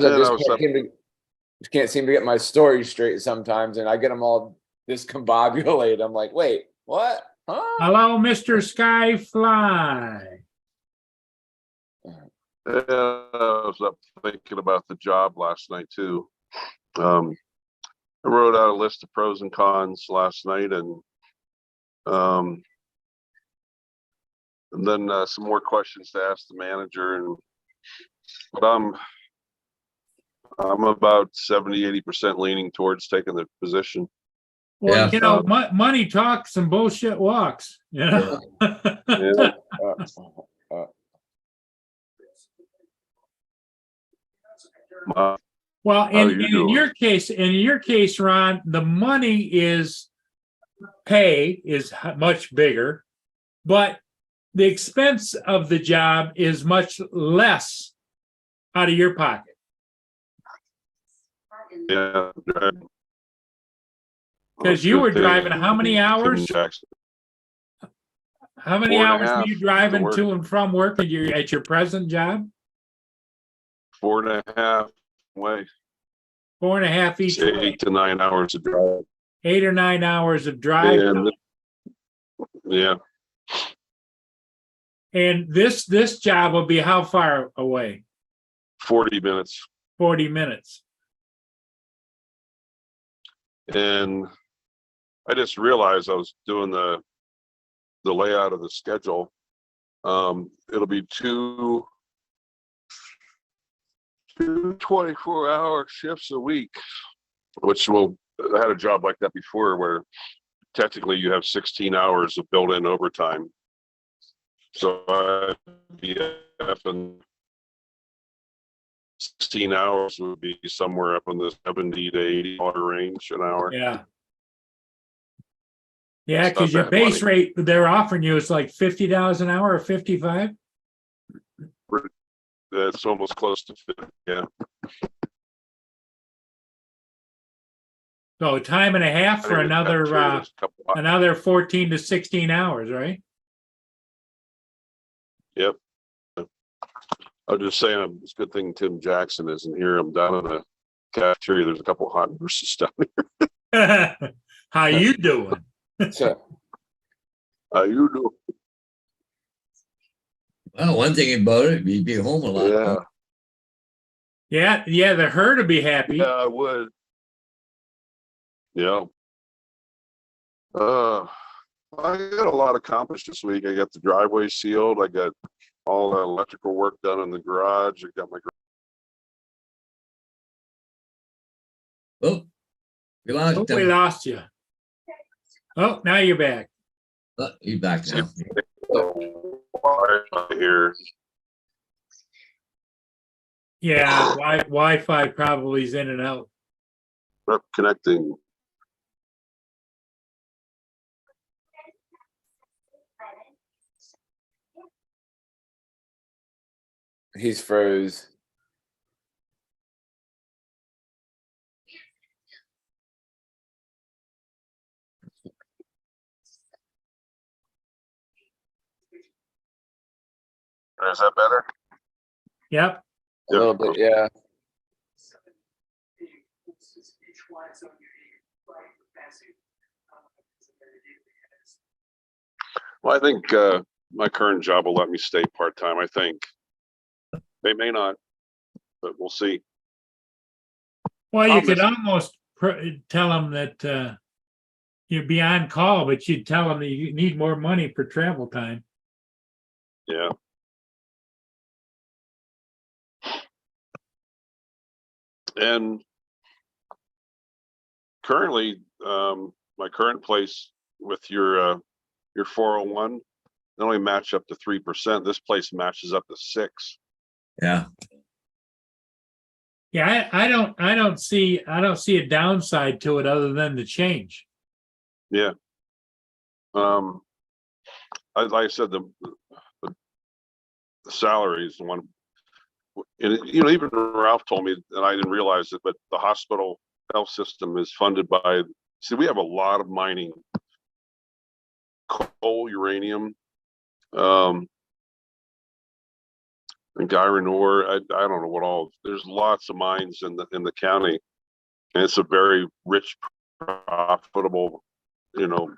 Speaker 3: I
Speaker 6: Yeah,
Speaker 3: just
Speaker 6: that was
Speaker 3: can't seem to get my story straight sometimes, and I get them all discombobulated. I'm like, wait, what? Huh?
Speaker 2: Hello, Mr. Skyfly.
Speaker 6: Yeah, I was up thinking about the job last night too. I wrote out a list of pros and cons last night, and then some more questions to ask the manager. But I'm about 70-80% leaning towards taking the position.
Speaker 2: Well,
Speaker 1: Yeah.
Speaker 2: you know, money talks and bullshit walks. You know?
Speaker 6: Yeah.
Speaker 2: Well,
Speaker 6: How
Speaker 2: in
Speaker 6: you doing?
Speaker 2: your case, Ron, the money is much bigger, but the expense of the job is much less out of your pocket.
Speaker 6: Yeah.
Speaker 2: Because you were driving how many hours?
Speaker 6: Jackson.
Speaker 2: How many
Speaker 6: 4.5
Speaker 2: hours were you driving
Speaker 6: work.
Speaker 2: to and from work at your present job?
Speaker 6: 4.5 way.
Speaker 2: 4.5 each way.
Speaker 6: 8 to 9 hours of drive.
Speaker 2: 8 or 9 hours of drive.
Speaker 6: And, yeah.
Speaker 2: And this job will be how far away?
Speaker 6: 40 minutes.
Speaker 2: 40 minutes.
Speaker 6: And I just realized I was doing the layout of the schedule. It'll be two 24-hour shifts a week, which I had a job like that before where technically you have 16 hours of built-in overtime. So I'd be effing 16 hours would be somewhere up in the $70 to $80 range an hour.
Speaker 2: Yeah. Yeah,
Speaker 6: It's not
Speaker 2: because your
Speaker 6: bad
Speaker 2: base
Speaker 6: money.
Speaker 2: rate they're offering you is like $50 an hour or 55.
Speaker 6: That's almost close to 50. Yeah.
Speaker 2: So time and a half for another 14 to 16 hours, right?
Speaker 6: Yep. I was just saying, it's a good thing Tim Jackson isn't here. I'm down in the cafeteria. There's a couple of hot nurses down here.
Speaker 2: How you doing?
Speaker 3: So,
Speaker 6: How you doing?
Speaker 1: Well, one thing about it, you'd be home a lot.
Speaker 6: Yeah.
Speaker 2: Yeah, the her to be happy.
Speaker 6: Yeah, I would. Yeah. I got a lot accomplished this week. I got the driveway sealed. I got all the electrical work done in the garage. I got my.
Speaker 1: Oh, we lost
Speaker 2: Oh, we
Speaker 1: him.
Speaker 2: lost you. Oh, now you're back.
Speaker 1: Oh, he's back now.
Speaker 6: Here.
Speaker 2: Yeah, Wi-Fi probably is in and out.
Speaker 6: Connecting.
Speaker 3: he's froze.
Speaker 6: Is that better?
Speaker 2: Yep.
Speaker 3: A little bit, yeah.
Speaker 6: Well, I think my current job will let me stay part-time. I think they may not, but we'll see.
Speaker 2: Well, you
Speaker 6: I'll
Speaker 2: could
Speaker 6: miss-
Speaker 2: almost tell them that you'd be on call, but you'd tell them that you need more money for travel time.
Speaker 6: Yeah. And currently, my current place with your 401, they only match up to 3%. This place matches up to 6.
Speaker 1: Yeah,
Speaker 2: Yeah, I don't see a downside to it other than the change.
Speaker 6: Yeah. Like I said, the salary is the one. And even Ralph told me, and I didn't realize it, but the hospital health system is funded by. See, we have a lot of mining, coal, uranium, and iron ore. I don't know what all. There's lots of mines in the county, and it's a very rich, profitable,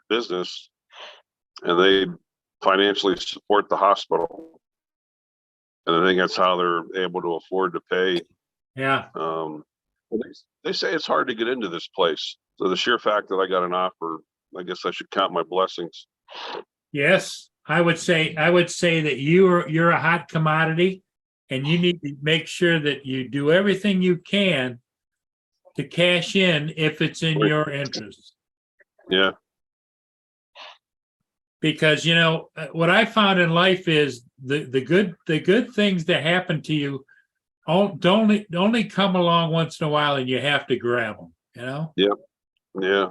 Speaker 6: business, and they financially support the hospital. And I think that's how they're able to afford to pay.
Speaker 2: Yeah.
Speaker 6: They say it's hard to get into this place. So the sheer fact that I got an offer, I guess I should count my blessings.
Speaker 2: Yes, I would say that you're a hot commodity, and you need to make sure that you do everything you can to cash in if it's in your interest.
Speaker 6: Yeah.
Speaker 2: Because what I found in life is the good things that happen to you only come along once in a while, and you have to grab them.
Speaker 6: Yep. Yeah.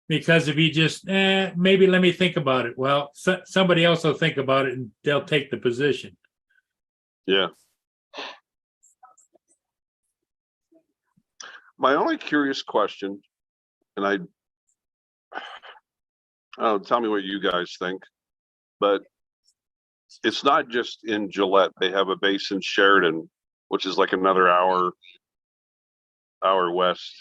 Speaker 2: Because if you just maybe let me think about it, well, somebody else will think about it and they'll take the position.
Speaker 6: Yeah. My only curious question, and I don't know, tell me what you guys think, but it's not just in Gillette. They have a base in Sheridan, which is like another hour west.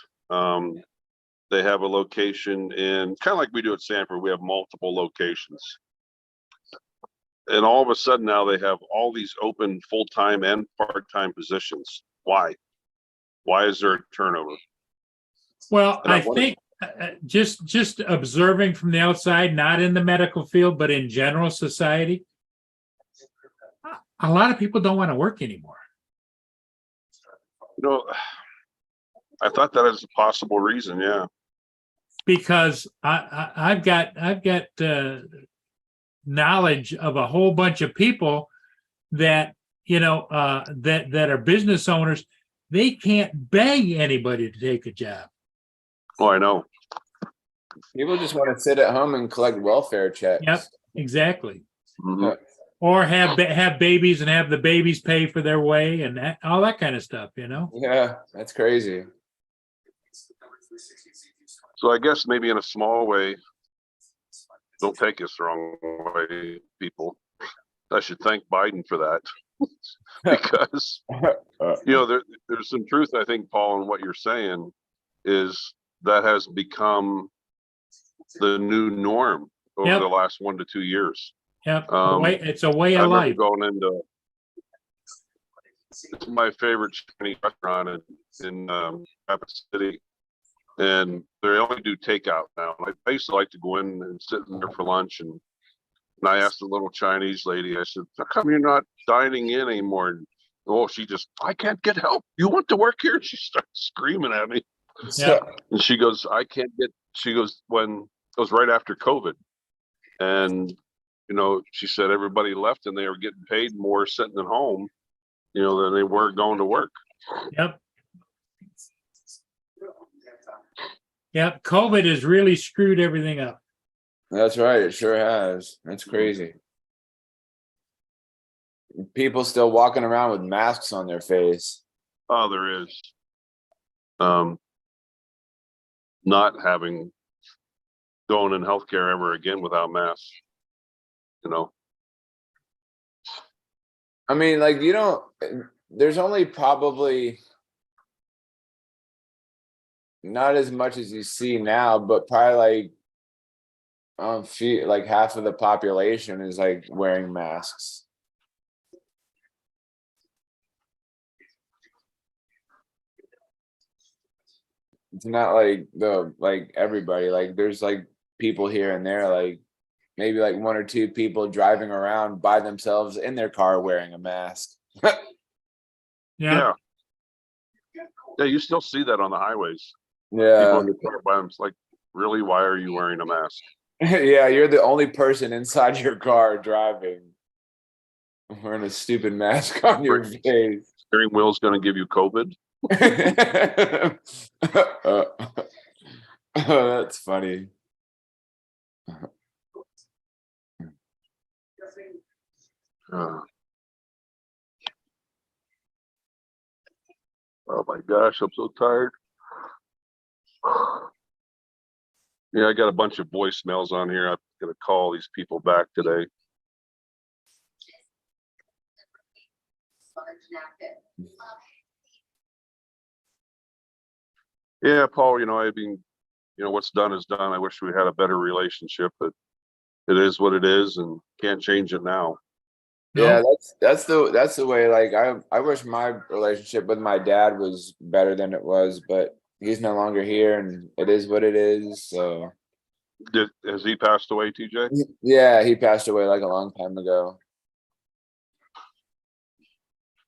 Speaker 6: They have a location in, kind of like we do at Sanford, we have multiple locations. And all of a sudden now they have all these open full-time and part-time positions. Why? Why is there a turnover?
Speaker 2: Well,
Speaker 6: And
Speaker 2: I think just observing from the outside, not in the medical field, but in general society, a lot of people don't want to work anymore.
Speaker 6: I thought that is a possible reason. Yeah.
Speaker 2: Because I've got knowledge of a whole bunch of people that that are business owners. They can't beg anybody to take a job.
Speaker 6: Oh, I know.
Speaker 3: People just want to sit at home and collect welfare checks.
Speaker 2: Yep, exactly.
Speaker 6: Mhm.
Speaker 2: Or have babies and have the babies pay for their way and all that kind of stuff.
Speaker 3: Yeah, that's crazy.
Speaker 6: So I guess maybe in a small way, don't take us the wrong way, people. I should thank Biden for that. Because there's some truth, I think, Paul, in what you're saying, is that has become the new norm over the last 1 to 2 years.
Speaker 2: Yep. It's a way of life.
Speaker 6: Going into it's my favorite Chinese restaurant in Rapid City, and they only do takeout now. I used to like to go in and sit in there for lunch, and I asked the little Chinese lady, I said, how come you're not dining in anymore? And, I can't get help. You want to work here? She starts screaming at me.
Speaker 2: Yeah.
Speaker 6: And she goes, when it was right after COVID. And, she said everybody left and they were getting paid more sitting at home, than they were going to work.
Speaker 2: Yep. Yep. COVID has really screwed everything up.
Speaker 3: That's right. It sure has. That's crazy. People still walking around with masks on their face.
Speaker 6: Oh, there is. Not having going in healthcare ever again without masks.
Speaker 3: I mean, there's only probably not as much as you see now, but probably like half of the population is like wearing masks. It's not like everybody, like there's like people here and there, like maybe like one or two people driving around by themselves in their car wearing a mask.
Speaker 2: Yeah,
Speaker 6: Yeah. Yeah, you still see that on the highways. People
Speaker 3: Yeah.
Speaker 6: in the car by them. It's like, really, why are you wearing a mask?
Speaker 3: Yeah, you're the only person inside your car driving wearing a stupid mask on your face.
Speaker 6: Steering wheel's gonna give you COVID.
Speaker 3: Oh, that's funny.
Speaker 6: Uh, oh my gosh, I'm so tired. Yeah, I got a bunch of voicemails on here. I'm gonna call these people back today. Yeah, Paul, I mean, what's done is done. I wish we had a better relationship, but it is what it is and can't change it now.
Speaker 3: Yeah,
Speaker 2: no,
Speaker 3: that's the way. Like I wish my relationship with my dad was better than it was, but he's no longer here, and it is what it is. So
Speaker 6: Has he passed away, TJ?
Speaker 3: yeah, he passed away like a long time ago.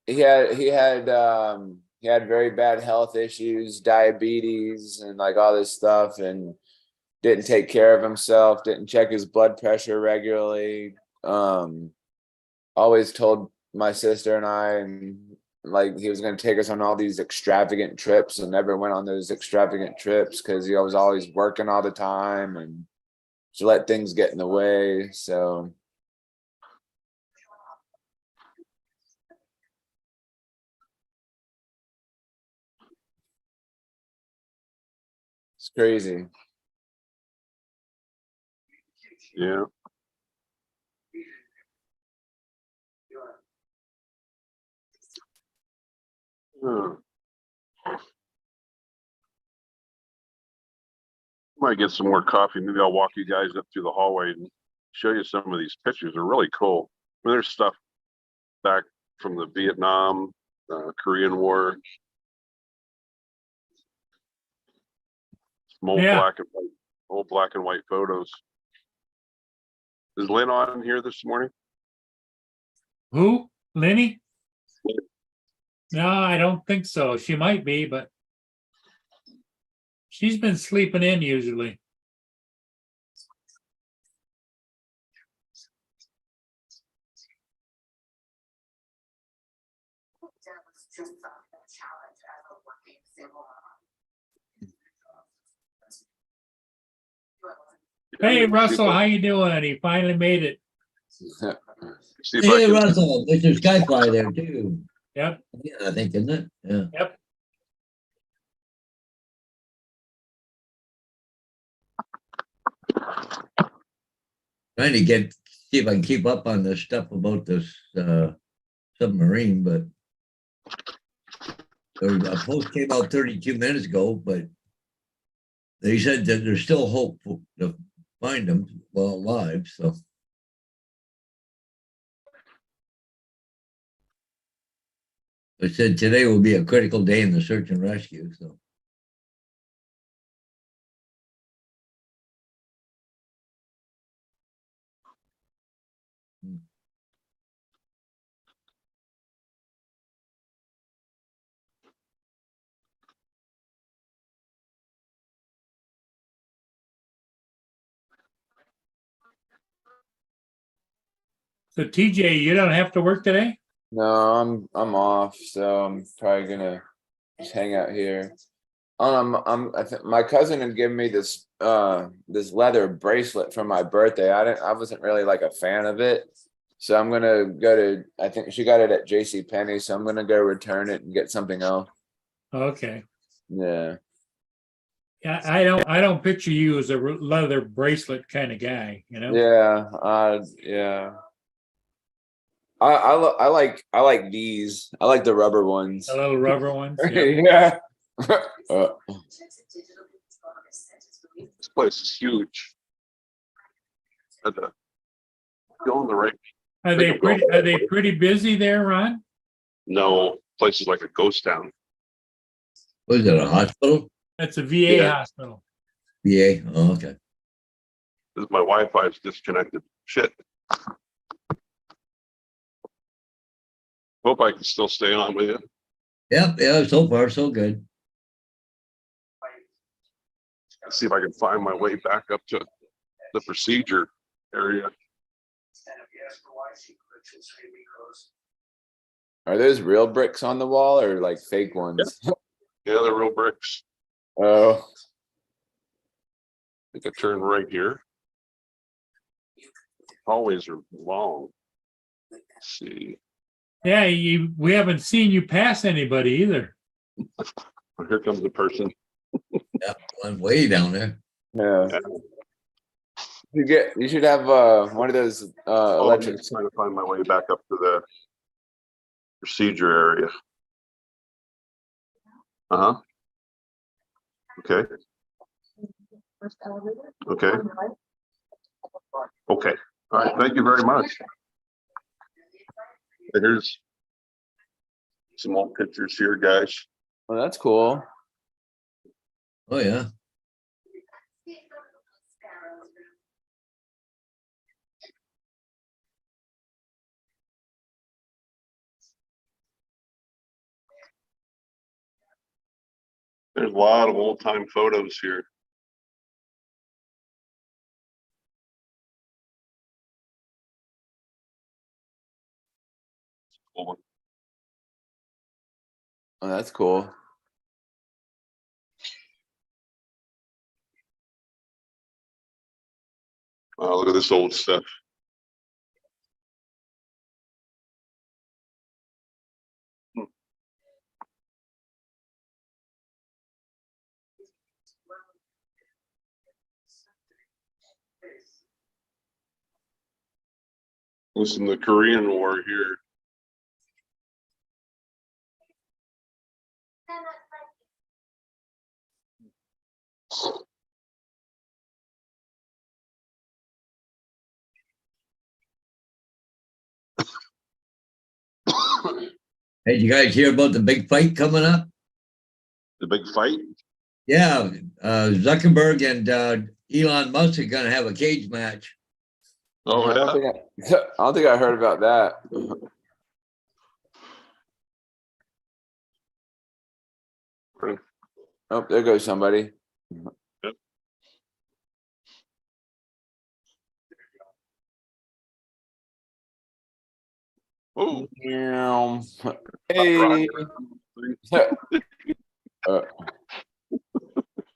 Speaker 3: He had very bad health issues, diabetes, and like all this stuff, and didn't take care of himself, didn't check his blood pressure regularly. Always told my sister and I, and like he was going to take us on all these extravagant trips, and never went on those extravagant trips because he was always working all the time and to let things get in the way. So it's crazy.
Speaker 6: Yeah. Hmm. Might get some more coffee. Maybe I'll walk you guys up through the hallway and show you some of these pictures. They're really cool. I mean, there's stuff back from the Vietnam, Korean War. Some old
Speaker 2: Yeah.
Speaker 6: black and white photos. Is Lynn on here this morning?
Speaker 2: who? Lenny? No, I don't think so. She might be, but she's been sleeping in usually. Hey, Russell, how you doing? He finally made it.
Speaker 6: See if I
Speaker 1: Hey,
Speaker 6: can.
Speaker 1: Russell, Mr. Skyfly there too.
Speaker 2: Yep.
Speaker 1: Yeah, I think, isn't it? Yeah.
Speaker 2: Yep.
Speaker 1: Trying to see if I can keep up on this stuff about this submarine, but a post came out 32 minutes ago, but they said that there's still hope to find them while alive. So they said today will be a critical day in the search and rescue. So
Speaker 2: So TJ, you don't have to work today?
Speaker 3: No, I'm off, so I'm probably gonna just hang out here. I think my cousin had given me this this leather bracelet for my birthday. I wasn't really like a fan of it, so I'm gonna go to. I think she got it at J.C. Penney, so I'm gonna go return it and get something else.
Speaker 2: Okay.
Speaker 3: Yeah.
Speaker 2: Yeah, I don't picture you as a leather bracelet kind of guy, you know?
Speaker 3: Yeah. Yeah. I like these. I like the rubber ones.
Speaker 2: The little rubber ones. Yeah.
Speaker 3: Yeah.
Speaker 6: This place is huge. Going the right.
Speaker 2: Are they pretty busy there, Ron?
Speaker 6: No, place is like a ghost town.
Speaker 1: was it a hospital?
Speaker 2: That's a VA
Speaker 6: Yeah.
Speaker 2: hospital.
Speaker 1: VA. Oh, okay.
Speaker 6: Because my Wi-Fi is disconnected. Shit. Hope I can still stay on with you.
Speaker 1: Yep, yeah, so far so good.
Speaker 6: See if I can find my way back up to the procedure area.
Speaker 3: Are those real bricks on the wall or like fake ones?
Speaker 6: Yeah, they're real bricks.
Speaker 3: Oh,
Speaker 6: I think I turn right here. Hallways are long. Let's see.
Speaker 2: Yeah, we haven't seen you pass anybody either.
Speaker 6: Here comes the person.
Speaker 1: Yeah, one way down there.
Speaker 3: yeah. You should have one of those
Speaker 6: Oh, I'm
Speaker 3: electric.
Speaker 6: just trying to find my way back up to the procedure area. Uh-huh. Okay. Okay. Okay. All right. Thank you very much. Here's some old pictures here, guys.
Speaker 3: Well, that's cool.
Speaker 1: Oh, yeah.
Speaker 6: There's a lot of old time photos here. Cool.
Speaker 3: Oh, that's cool.
Speaker 6: Look at this old stuff. This is the Korean War here.
Speaker 1: Hey, you guys hear about the big fight coming up?
Speaker 6: The big fight?
Speaker 1: Yeah, Zuckerberg and Elon Musk are gonna have a cage match.
Speaker 6: Oh,
Speaker 3: I don't think I heard about that. Oh, there goes somebody.
Speaker 6: Yep. Oh,
Speaker 3: Hey.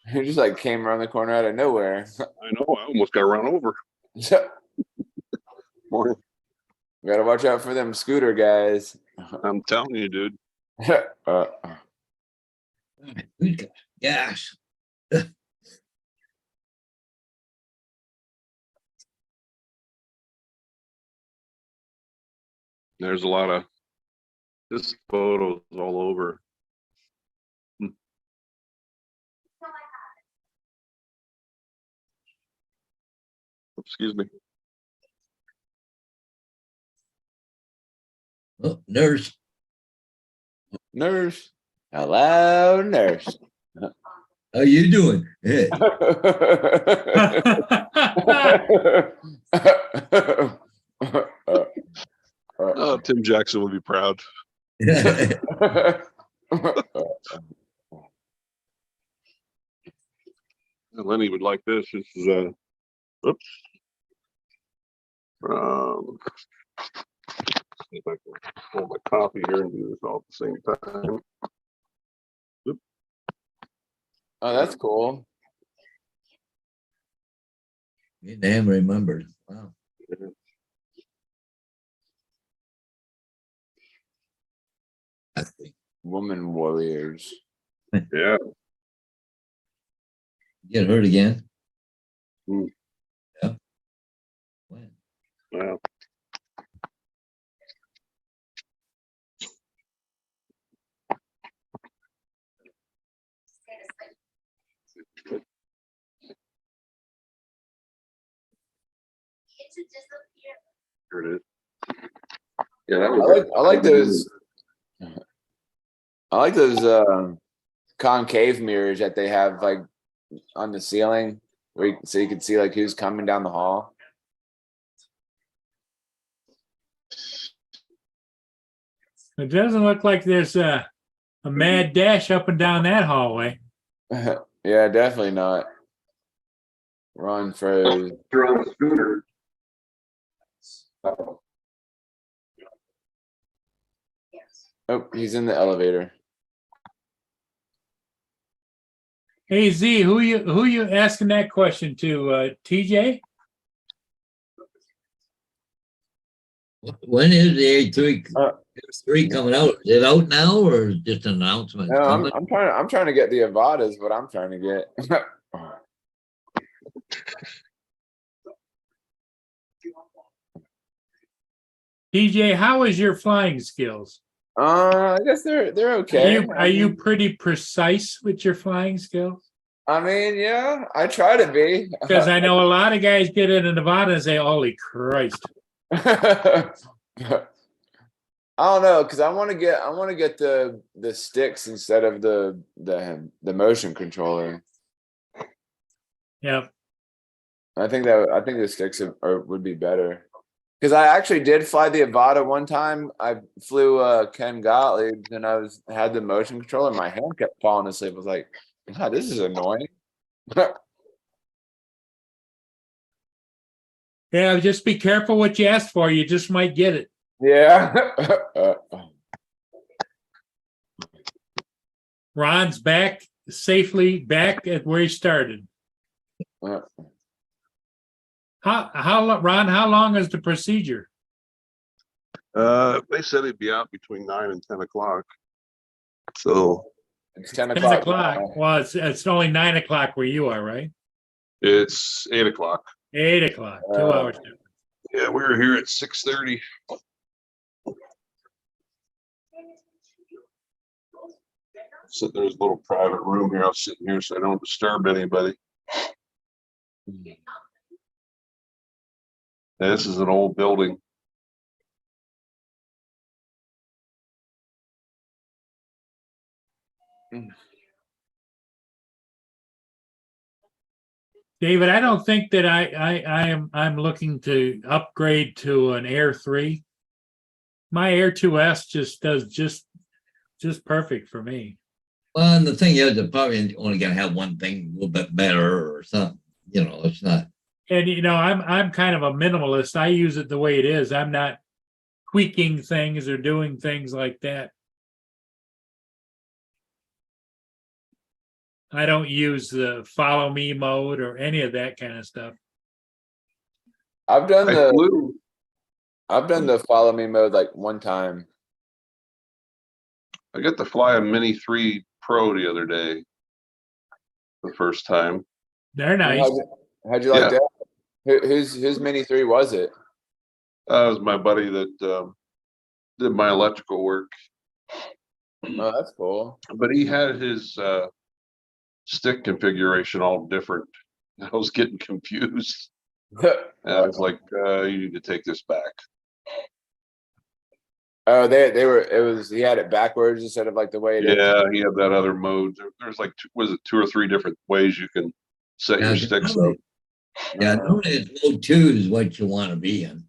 Speaker 3: He just like came around the corner out of nowhere.
Speaker 6: I know. I almost got run over. Morning.
Speaker 3: Gotta watch out for them scooter guys.
Speaker 6: I'm telling you, dude.
Speaker 1: Yes.
Speaker 6: There's a lot of this photos all over. Excuse me.
Speaker 1: Oh, nurse.
Speaker 3: Nurse. Hello, nurse.
Speaker 1: How you doing? Hey.
Speaker 6: Oh, Tim Jackson would be proud. Lenny would like this. This is oops. See if I can hold my copy here and do this all at the same time. Oop.
Speaker 3: Oh, that's cool.
Speaker 1: Your name remembered. Wow.
Speaker 3: Woman warriors.
Speaker 6: Yeah.
Speaker 1: Get hurt again?
Speaker 6: Hmm.
Speaker 1: Yeah. When?
Speaker 6: Wow. Here it is. Yeah, that was.
Speaker 3: I like those. I like those concave mirrors that they have like on the ceiling. so you could see like who's coming down the hall.
Speaker 2: It doesn't look like there's a mad dash up and down that hallway.
Speaker 3: Yeah, definitely not. Run for
Speaker 6: You're on the scooter.
Speaker 3: oh, he's in the elevator.
Speaker 2: Hey Z, who you asking that question to? TJ?
Speaker 1: When is the A3
Speaker 3: Uh,
Speaker 1: three coming out? Is it out now or is it just an announcement?
Speaker 3: No, I'm trying to get the Avada is what I'm trying to get.
Speaker 2: TJ, how is your flying skills?
Speaker 3: I guess they're okay.
Speaker 2: Are you pretty precise with your flying skills?
Speaker 3: I mean, yeah, I try to be.
Speaker 2: Because I know a lot of guys get into Nevada and say, "Holy Christ!"
Speaker 3: I don't know, because I want to get the sticks instead of the motion controller.
Speaker 2: Yeah.
Speaker 3: I think the sticks would be better. Because I actually did fly the Avada one time. I flew Ken Gottlieb and had the motion controller. My hand kept falling asleep. I was like, God, this is annoying.
Speaker 2: Yeah, just be careful what you ask for. You just might get it.
Speaker 3: Yeah.
Speaker 2: Ron's safely back at where he started. Ron, how long is the procedure?
Speaker 6: They said he'd be out between 9 and 10 o'clock. So
Speaker 3: It's 10
Speaker 2: 10
Speaker 3: o'clock.
Speaker 2: o'clock. Well, it's only 9 o'clock where you are, right?
Speaker 6: it's 8 o'clock.
Speaker 2: 8 o'clock, 2 hours.
Speaker 6: Yeah, we were here at 6:30. So there's a little private room here. I'm sitting here so I don't disturb anybody. Yeah, this is an old building.
Speaker 2: David, I don't think that I'm looking to upgrade to an Air 3. My Air 2S just does just perfect for me.
Speaker 1: Well, and the thing is, they're probably only gonna have one thing a little bit better or something. You know, it's not.
Speaker 2: And I'm kind of a minimalist. I use it the way it is. I'm not tweaking things or doing things like that. I don't use the follow me mode or any of that kind of stuff.
Speaker 3: I've done
Speaker 6: I
Speaker 3: the
Speaker 6: flew.
Speaker 3: follow me mode like one time.
Speaker 6: I got to fly a Mini 3 Pro the other day. The first time.
Speaker 2: They're nice.
Speaker 3: How'd you like
Speaker 6: Yeah.
Speaker 3: that? Whose Mini 3 was it?
Speaker 6: That was my buddy that did my electrical work.
Speaker 3: Oh, that's cool.
Speaker 6: But he had his stick configuration all different. I was getting confused. And I was like, you need to take this back.
Speaker 3: Oh, he had it backwards instead of like the way it is.
Speaker 6: Yeah, he had that other mode. There's like, was it 2 or 3 different ways you can set your sticks up?
Speaker 1: Yeah, normally it's mode 2 is what you want to be in.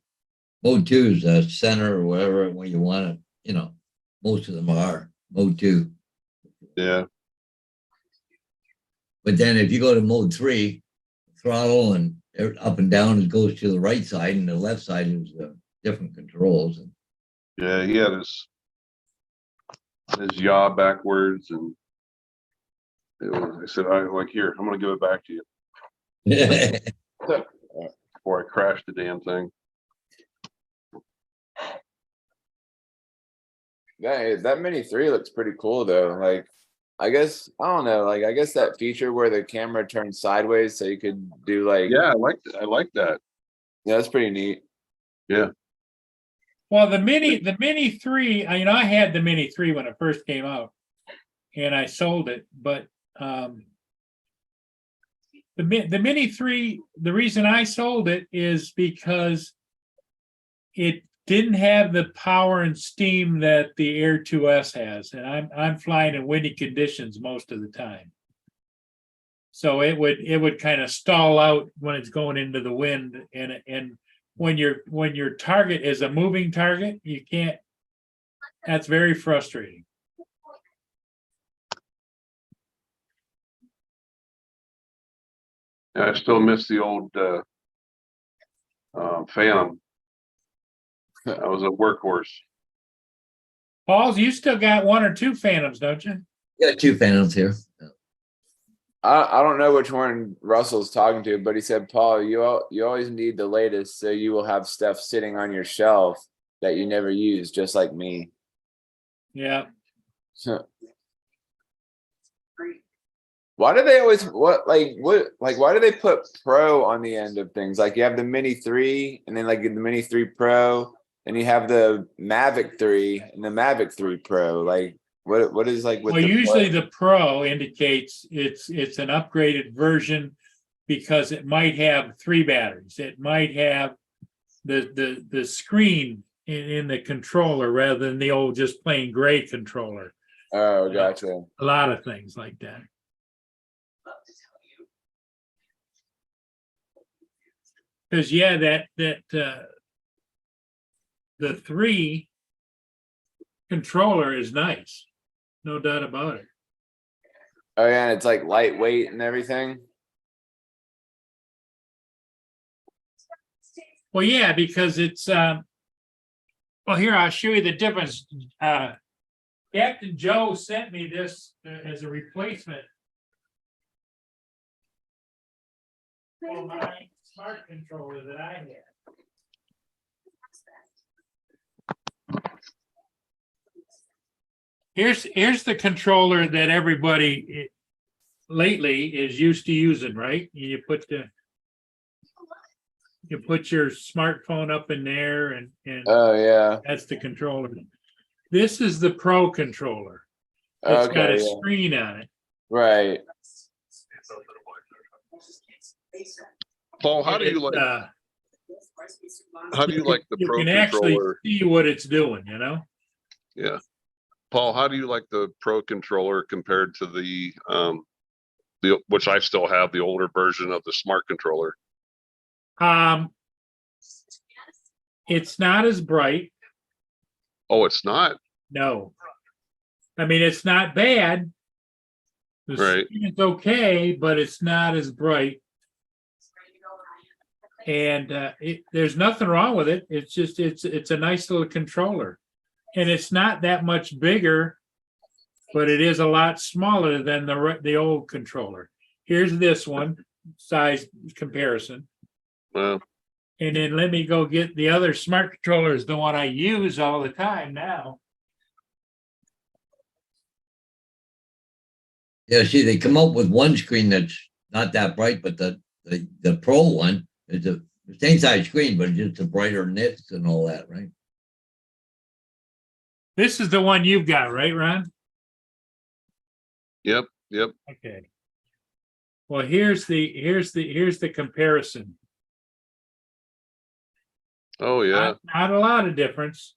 Speaker 1: Mode 2 is the center or whatever when you want to, you know, most of them are mode 2.
Speaker 6: Yeah.
Speaker 1: But then if you go to mode 3, throttle and up and down, it goes to the right side, and the left side is different controls.
Speaker 6: Yeah, he had his yaw backwards, and I said, I'm like, here, I'm gonna give it back to you before I crash the damn thing.
Speaker 3: That Mini 3 looks pretty cool though. Like, I guess I don't know. Like, I guess that feature where the camera turns sideways so you could do like
Speaker 6: Yeah, I like that.
Speaker 3: Yeah, that's pretty neat.
Speaker 6: Yeah.
Speaker 2: Well, the Mini 3, I had the Mini 3 when it first came out, and I sold it. But the Mini 3, the reason I sold it is because it didn't have the power and steam that the Air 2S has, and I'm flying in windy conditions most of the time. So it would kind of stall out when it's going into the wind, and when your target is a moving target, you can't. That's very frustrating.
Speaker 6: Yeah, I still miss the old Phantom. That was a workhorse.
Speaker 2: Pauls, you still got one or two Phantoms, don't you?
Speaker 1: Got two Phantoms here.
Speaker 3: I don't know which one Russell's talking to, but he said, Paul, you always need the latest, so you will have stuff sitting on your shelf that you never use, just like me.
Speaker 2: Yeah.
Speaker 3: Why do they always why do they put Pro on the end of things? Like you have the Mini 3 and then like the Mini 3 Pro, and you have the Mavic 3 and the Mavic 3 Pro. Like what is like with
Speaker 2: Well,
Speaker 3: the
Speaker 2: usually
Speaker 3: Pro?
Speaker 2: the Pro indicates it's an upgraded version because it might have 3 batteries. It might have the screen in the controller rather than the old just plain gray controller.
Speaker 3: Oh, gotcha.
Speaker 2: A lot of things like that. Because yeah, the 3 controller is nice, no doubt about it.
Speaker 3: Oh yeah, and it's like lightweight and everything.
Speaker 2: Well, yeah, because it's well, here I'll show you the difference. Captain Joe sent me this as a replacement for my smart controller that I had. Here's the controller that everybody lately is used to using, right? You put your smartphone up in there and
Speaker 3: Oh yeah.
Speaker 2: that's the controller. This is the Pro controller. It's got a
Speaker 3: Okay, yeah.
Speaker 2: screen on it.
Speaker 3: Right.
Speaker 6: Paul, how do you
Speaker 2: It,
Speaker 6: like? How do you like the
Speaker 2: you
Speaker 6: Pro
Speaker 2: can actually
Speaker 6: controller?
Speaker 2: see what it's doing, you know?
Speaker 6: Yeah, Paul, how do you like the Pro controller compared to the which I still have, the older version of the Smart controller?
Speaker 2: It's not as bright.
Speaker 6: Oh, it's not.
Speaker 2: No. I mean, it's not bad. The
Speaker 6: Right.
Speaker 2: screen is okay, but it's not as bright. And there's nothing wrong with it. It's just it's a nice little controller, and it's not that much bigger, but it is a lot smaller than the old controller. Here's this one size comparison,
Speaker 6: Well,
Speaker 2: and then let me go get the other smart controller, is the one I use all the time now.
Speaker 1: Yeah, see, they come up with one screen that's not that bright, but the Pro one is the same size screen, but just a brighter nits and all that, right?
Speaker 2: This is the one you've got, right, Ron?
Speaker 6: yep.
Speaker 2: Okay. Well, here's the comparison.
Speaker 6: Oh yeah.
Speaker 2: Not a lot of difference.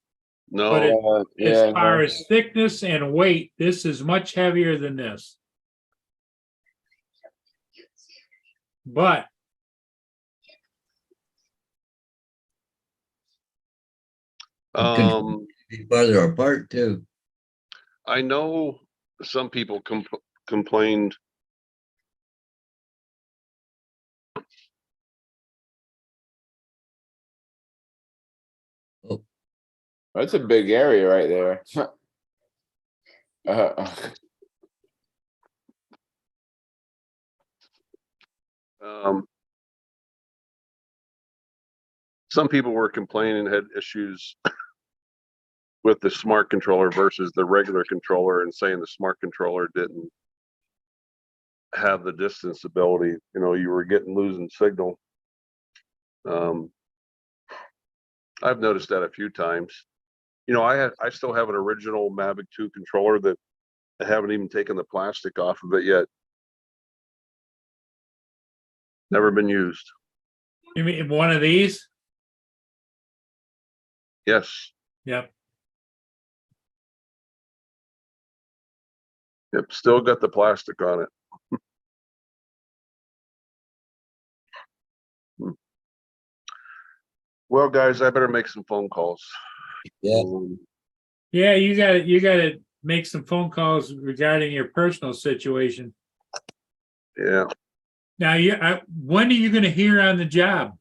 Speaker 6: No.
Speaker 2: But
Speaker 3: Yeah.
Speaker 2: as far as thickness and weight, this is much heavier than this. But
Speaker 1: Be farther apart too.
Speaker 6: I know some people complained.
Speaker 1: Oh,
Speaker 3: That's a big area right there.
Speaker 6: Some people were complaining, had issues with the Smart controller versus the regular controller, and saying the Smart controller didn't have the distance ability. You know, you were losing signal. I've noticed that a few times. You know, I still have an original Mavic 2 controller that I haven't even taken the plastic off of it yet. Never been used.
Speaker 2: you mean one of these?
Speaker 6: Yes.
Speaker 2: Yep.
Speaker 6: Yep. Still got the plastic on it. Well, guys, I better make some phone calls.
Speaker 1: Yeah.
Speaker 2: Yeah, you gotta make some phone calls regarding your personal situation.
Speaker 6: Yeah.
Speaker 2: Now, when are you gonna hear on the job?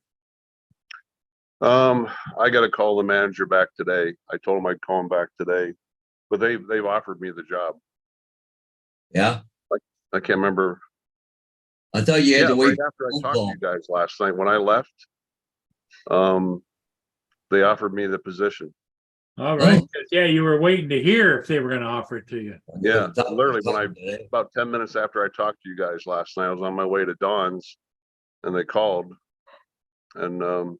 Speaker 6: I got to call the manager back today. I told him I'd call him back today, but they've offered me the job.
Speaker 1: Yeah.
Speaker 6: I can't remember.
Speaker 1: I thought you had
Speaker 6: Yeah,
Speaker 1: to wait.
Speaker 6: right after I
Speaker 1: phone
Speaker 6: talked to
Speaker 1: call.
Speaker 6: you guys last night when I left, they offered me the position.
Speaker 2: All right,
Speaker 1: Oh.
Speaker 2: 'cause, yeah, you were waiting to hear if they were gonna offer it to you.
Speaker 6: Yeah, literally when
Speaker 1: Today.
Speaker 6: about 10 minutes after I talked to you guys last night, I was on my way to Dawn's and they called and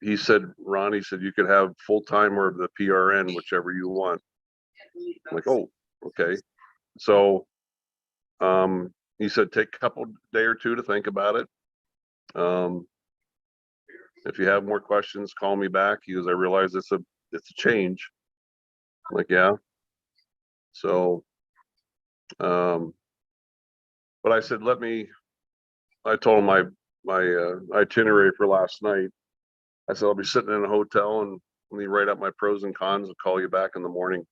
Speaker 6: he said, Ron, he said, you could have full-time or the PRN, whichever you want. I'm like, oh, okay. So, he said, take a couple day or two to think about it. If you have more questions, call me back. He goes, I realize it's a change. I'm like, yeah. So, but I said, I told him my itinerary for last night. I said, I'll be sitting in a hotel and let me write up my pros and cons and call you back in the morning.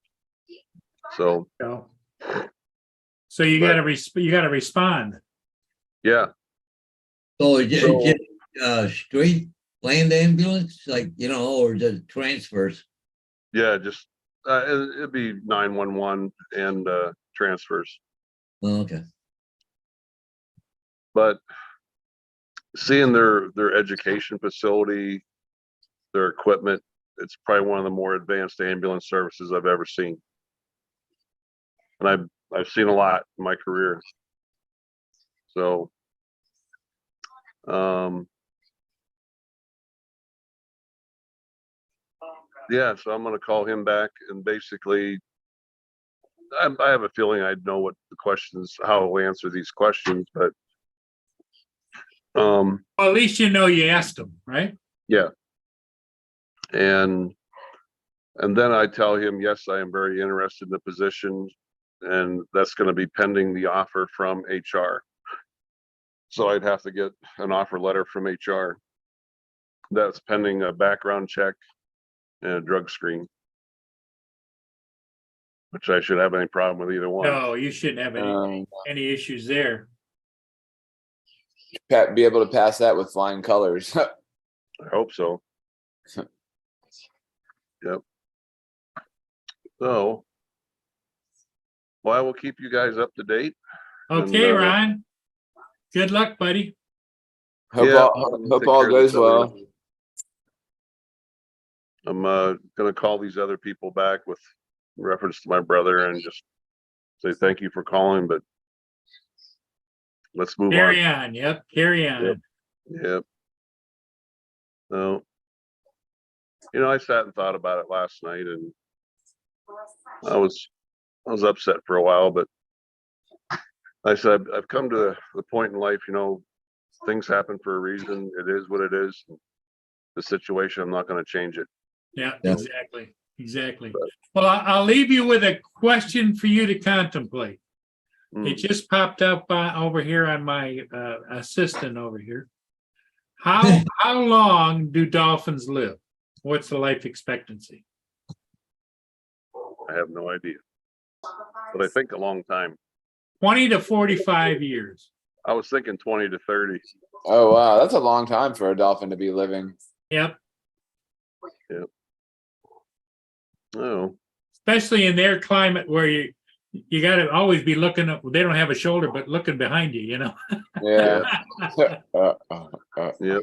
Speaker 6: So,
Speaker 2: So you
Speaker 6: But-
Speaker 2: gotta respond.
Speaker 6: yeah,
Speaker 1: So it's
Speaker 6: So-
Speaker 1: just straight land ambulance, like, or just transfers?
Speaker 6: yeah, just, it'd be 911 and, transfers.
Speaker 1: Oh, okay.
Speaker 6: But seeing their education facility, their equipment, it's probably one of the more advanced ambulance services I've ever seen. And I've seen a lot in my career. So, yeah, so I'm gonna call him back and basically, I have a feeling I know what the questions, how I'll answer these questions, but
Speaker 2: Well, at least you know you asked them, right?
Speaker 6: yeah. And then I tell him, yes, I am very interested in the position, and that's gonna be pending the offer from HR. So I'd have to get an offer letter from HR. That's pending a background check and a drug screen. Which I should have any problem with either one.
Speaker 2: No, you shouldn't have
Speaker 3: Um,
Speaker 2: any issues there.
Speaker 3: be able to pass that with flying colors.
Speaker 6: I hope so. Yep. So. Well, I will keep you guys up to date.
Speaker 2: Okay,
Speaker 6: And,
Speaker 2: Ron. Good luck, buddy.
Speaker 3: Hope
Speaker 6: Yeah,
Speaker 3: hope
Speaker 6: take
Speaker 3: all
Speaker 6: care of
Speaker 3: goes
Speaker 6: each other.
Speaker 3: well.
Speaker 6: I'm gonna call these other people back with reference to my brother and just say thank you for calling, but let's move on.
Speaker 2: Carry on. Yep, carry on.
Speaker 6: Yep. Yep. So, I sat and thought about it last night and I was upset for a while, but I said, I've come to the point in life, things happen for a reason. It is what it is. The situation, I'm not going to change it.
Speaker 2: Yeah,
Speaker 1: Yeah.
Speaker 2: exactly. Well, I'll leave you with a question for you to contemplate. It just popped up over here on my assistant over here. How long do dolphins live? What's the life expectancy?
Speaker 6: I have no idea, but I think a long time.
Speaker 2: 20 to 45 years.
Speaker 6: I was thinking 20 to 30.
Speaker 3: Oh wow, that's a long time for a dolphin to be living.
Speaker 2: Yep.
Speaker 6: Oh,
Speaker 2: Especially in their climate where you got to always be looking up. They don't have a shoulder, but looking behind you,
Speaker 3: Yeah.
Speaker 6: yep.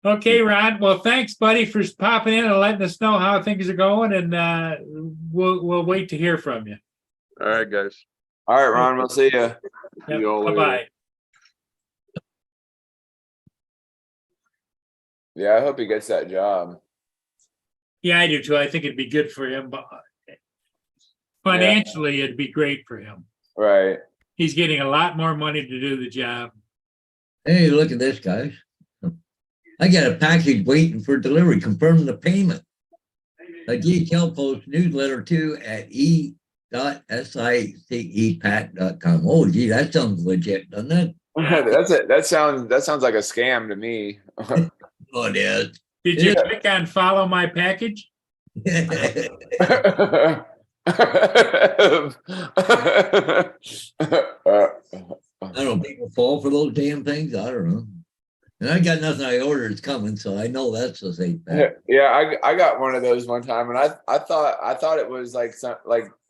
Speaker 2: Okay, Ron. Well, thanks, buddy, for popping in and letting us know how things are going, and we'll wait to hear from you.
Speaker 6: All right, guys.
Speaker 3: All right, Ron, we'll see you.
Speaker 6: See you all
Speaker 2: Bye
Speaker 6: later.
Speaker 2: bye.
Speaker 3: Yeah, I hope he gets that job.
Speaker 2: Yeah, I do too. I think it'd be good for him, but financially, it'd be great for him.
Speaker 3: Right.
Speaker 2: He's getting a lot more money to do the job.
Speaker 1: Hey, look at this, guys. I got a package waiting for delivery. Confirm the payment. A DHL post newsletter too at e.sicepat.com. Oh, gee, that sounds legit, doesn't it?
Speaker 3: That's it. That sounds like a scam to me.
Speaker 1: Oh, it is.
Speaker 2: Did you
Speaker 1: Yeah.
Speaker 2: click on follow my package?
Speaker 1: I don't know, people fall for those damn things. I don't know. And I got nothing I ordered. It's coming, so I know that's a safe bet.
Speaker 3: Yeah, I got one of those one time, and I thought it was like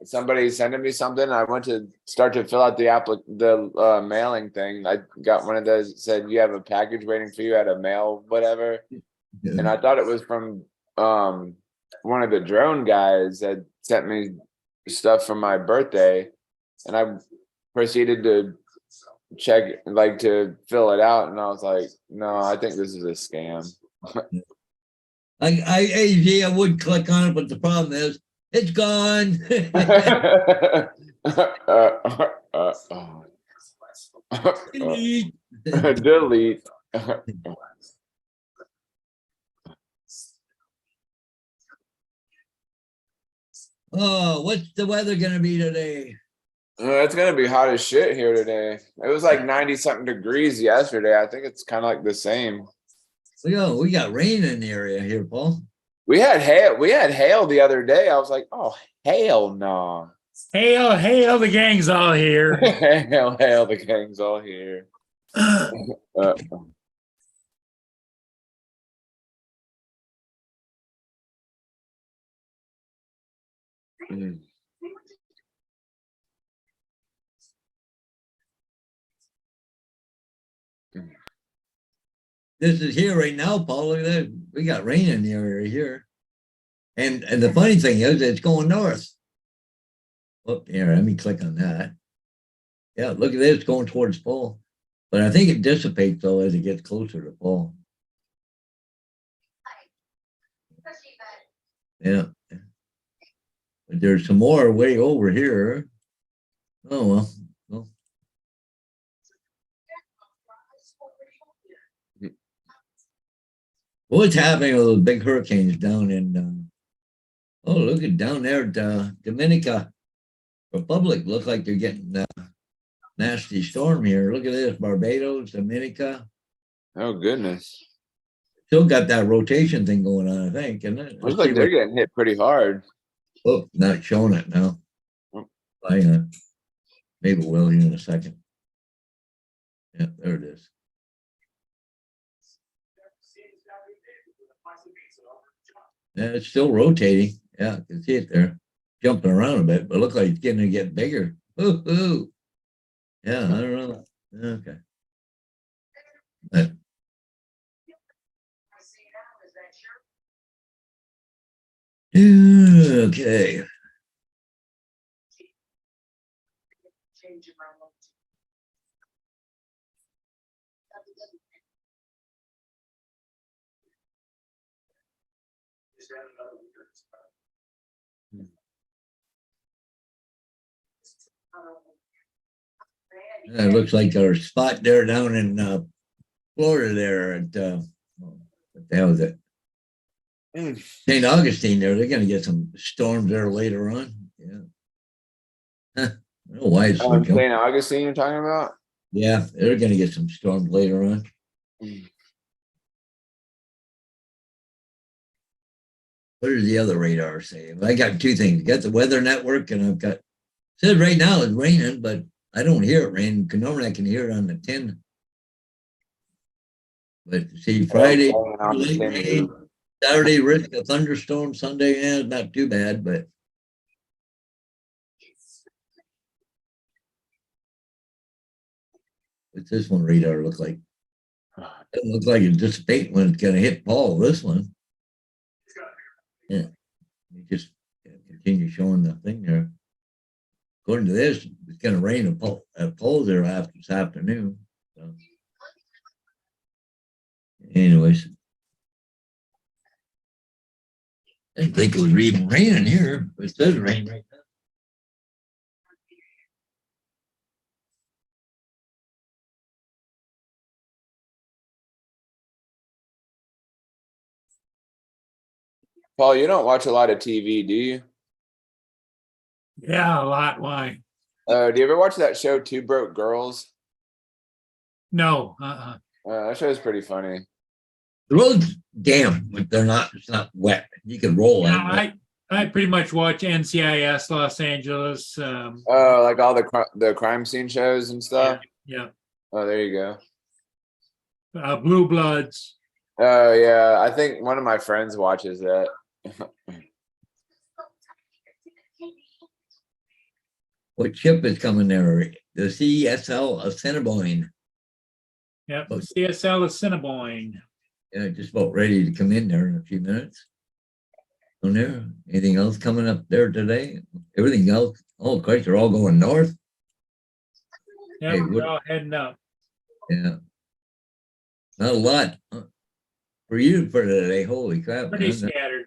Speaker 3: somebody sending me something. I went to start to fill out the mailing thing. I got one of those that said you have a package waiting for you at a mail whatever, and I thought it was from one of the drone guys that sent me stuff for my birthday, and I proceeded to check to fill it out, and I was like, no, I think this is a scam.
Speaker 1: I would click on it, but the problem is it's gone. Delete.
Speaker 3: Delete.
Speaker 1: Oh, what's the weather gonna be today?
Speaker 3: It's gonna be hot as shit here today. It was like 90 something degrees yesterday. I think it's kind of like the same.
Speaker 1: We got rain in the area here, Paul.
Speaker 3: We had hail. We had hail the other day. I was like, oh, hail no.
Speaker 2: Hail, the gang's all here.
Speaker 3: hail, the gang's all here. Mm.
Speaker 1: This is here right now, Paul. Look at that. We got rain in the area here. And the funny thing is it's going north. Oh, here, let me click on that. Yeah, look at this, it's going towards Paul. But I think it dissipates though as it gets closer to Paul. Yeah. But there's some more way over here. Oh well. What's happening with those big hurricanes down in oh, look at down there at Dominica Republic. Look like they're getting a nasty storm here. Look at this, Barbados, Dominica.
Speaker 3: Oh goodness.
Speaker 1: Still got that rotation thing going on, I think, isn't it?
Speaker 3: Looks like they're getting hit pretty hard.
Speaker 1: Oh, not showing it now. Hang on. Maybe we'll here in a second. Yeah, there it is. Yeah, it's still rotating. Yeah, I can see it there. Jumping around a bit, but it looks like it's getting to get bigger. Ooh. Yeah, I don't know. Okay. But, okay. It looks like our spot there down in Florida there at what the hell is it? St. Augustine there. They're gonna get some storms there later on. Yeah. I don't know why it's so jumpy.
Speaker 3: St. Augustine you're talking about?
Speaker 1: Yeah, they're gonna get some storms later on. What does the other radar say? I got two things. Got the weather network, and I've got says right now it's raining, but I don't hear it raining. Normally I can hear it on the 10. But see, Friday, late rain, Saturday risk of thunderstorm, Sunday, yeah, not too bad, but what's this one radar look like? It looks like it's dissipating when it's gonna hit Paul, this one. Yeah. You just continue showing the thing there. According to this, it's going to rain at Paul there after this afternoon. So. Anyways, I didn't think it was even raining here, but it does rain right now.
Speaker 3: Paul, you don't watch a lot of TV, do you?
Speaker 2: Yeah, a lot. Why?
Speaker 3: Do you ever watch that show, Two Broke Girls?
Speaker 2: No,
Speaker 3: That show's pretty funny.
Speaker 1: The road's damp, but it's not wet. You can roll
Speaker 2: Yeah,
Speaker 1: on it.
Speaker 2: I pretty much watch NCIS Los Angeles.
Speaker 3: Oh, like all the crime scene shows and stuff.
Speaker 2: Yeah,
Speaker 3: Oh, there you go.
Speaker 2: Blue Bloods.
Speaker 3: Oh yeah, I think one of my friends watches that.
Speaker 1: What ship is coming there? The CSL Assiniboine.
Speaker 2: Yep,
Speaker 1: Oh.
Speaker 2: CSL Assiniboine.
Speaker 1: Yeah, just about ready to come in there in a few minutes. On there, anything else coming up there today? Everything else? Oh, Christ, they're all going north.
Speaker 2: Yep,
Speaker 1: Hey,
Speaker 2: we're all heading up.
Speaker 1: Yeah, not a lot for you for today. Holy crap!
Speaker 2: Pretty
Speaker 1: Man.
Speaker 2: scattered.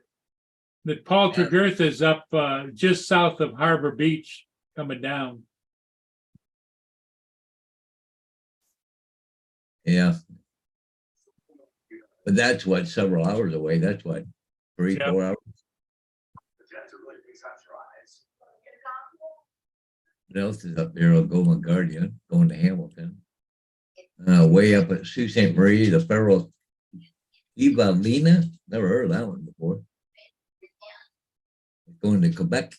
Speaker 2: The Paul
Speaker 1: Yeah.
Speaker 2: Tregerth is up just south of Harbor Beach coming down.
Speaker 1: Yeah, but that's what several hours away. That's what 3,
Speaker 2: Yeah.
Speaker 1: 4 hours. What else is up there? I'll go on Guardian, going to Hamilton. Way up at Sault Ste. Marie, the Ferro Evalina. Never heard of that one before. Going to Quebec.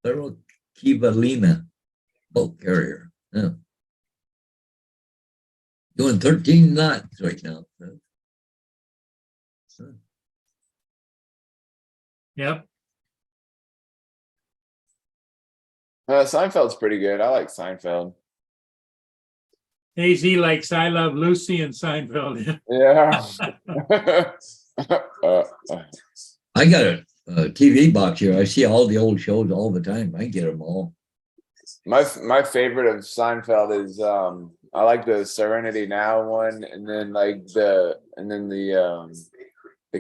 Speaker 1: Ferro Kivalina boat carrier. Yeah. Doing 13 knots right now.
Speaker 2: Yep.
Speaker 3: Seinfeld's pretty good. I like Seinfeld.
Speaker 2: AZ likes I Love Lucy and Seinfeld.
Speaker 3: Yeah.
Speaker 1: I got a TV box here. I see all the old shows all the time. I get them all.
Speaker 3: My favorite of Seinfeld is I like the Serenity Now one, and then the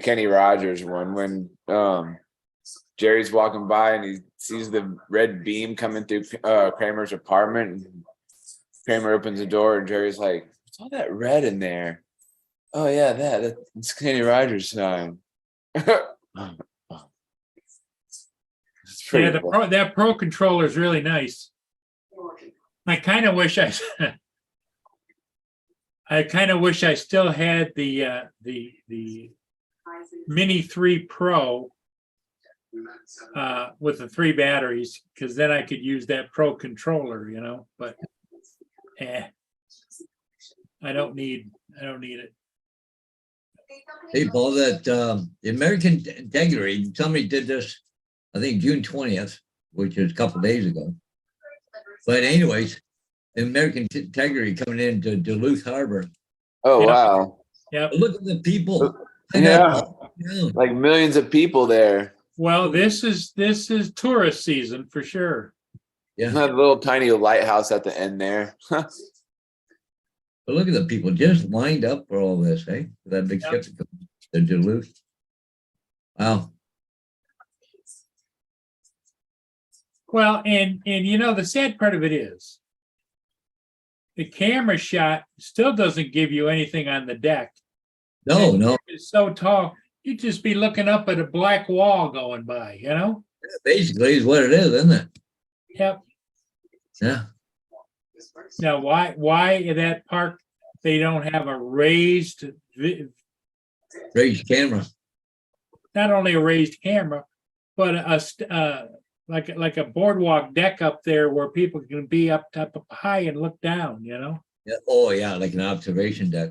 Speaker 3: Kenny Rogers one when Jerry's walking by and he sees the red beam coming through Kramer's apartment. And Kramer opens the door and Jerry's like, "What's all that red in there?" "Oh yeah, that's Kenny Rogers' sign." It's pretty
Speaker 2: Yeah,
Speaker 3: cool.
Speaker 2: that Pro controller is really nice. I kind of wish I still had the Mini 3 Pro with the 3 batteries, because then I could use that Pro controller, but I don't need it.
Speaker 1: Hey, Paul, that the American Integrity, somebody did this, I think June 20th, which is a couple days ago. But anyways, the American Integrity coming into Duluth Harbor.
Speaker 3: Oh
Speaker 2: Yeah.
Speaker 3: wow.
Speaker 2: Yep.
Speaker 1: Look at the people.
Speaker 3: Yeah. Like millions of people there.
Speaker 2: Well, this is tourist season for sure.
Speaker 1: Yeah.
Speaker 3: That little tiny lighthouse at the end there.
Speaker 1: But look at the people just lined up for all this, hey? That big ship to Duluth. Wow.
Speaker 2: Well, and the sad part of it is the camera shot still doesn't give you anything on the deck.
Speaker 1: No.
Speaker 2: It's so tall, you'd just be looking up at a black wall going by,
Speaker 1: Basically is what it is, isn't it?
Speaker 2: Yep.
Speaker 1: Yeah.
Speaker 2: Now, why that park they don't have a raised
Speaker 1: camera.
Speaker 2: Not only a raised camera, but like a boardwalk deck up there where people can be up high and look down,
Speaker 1: Yeah. Oh yeah, like an observation deck.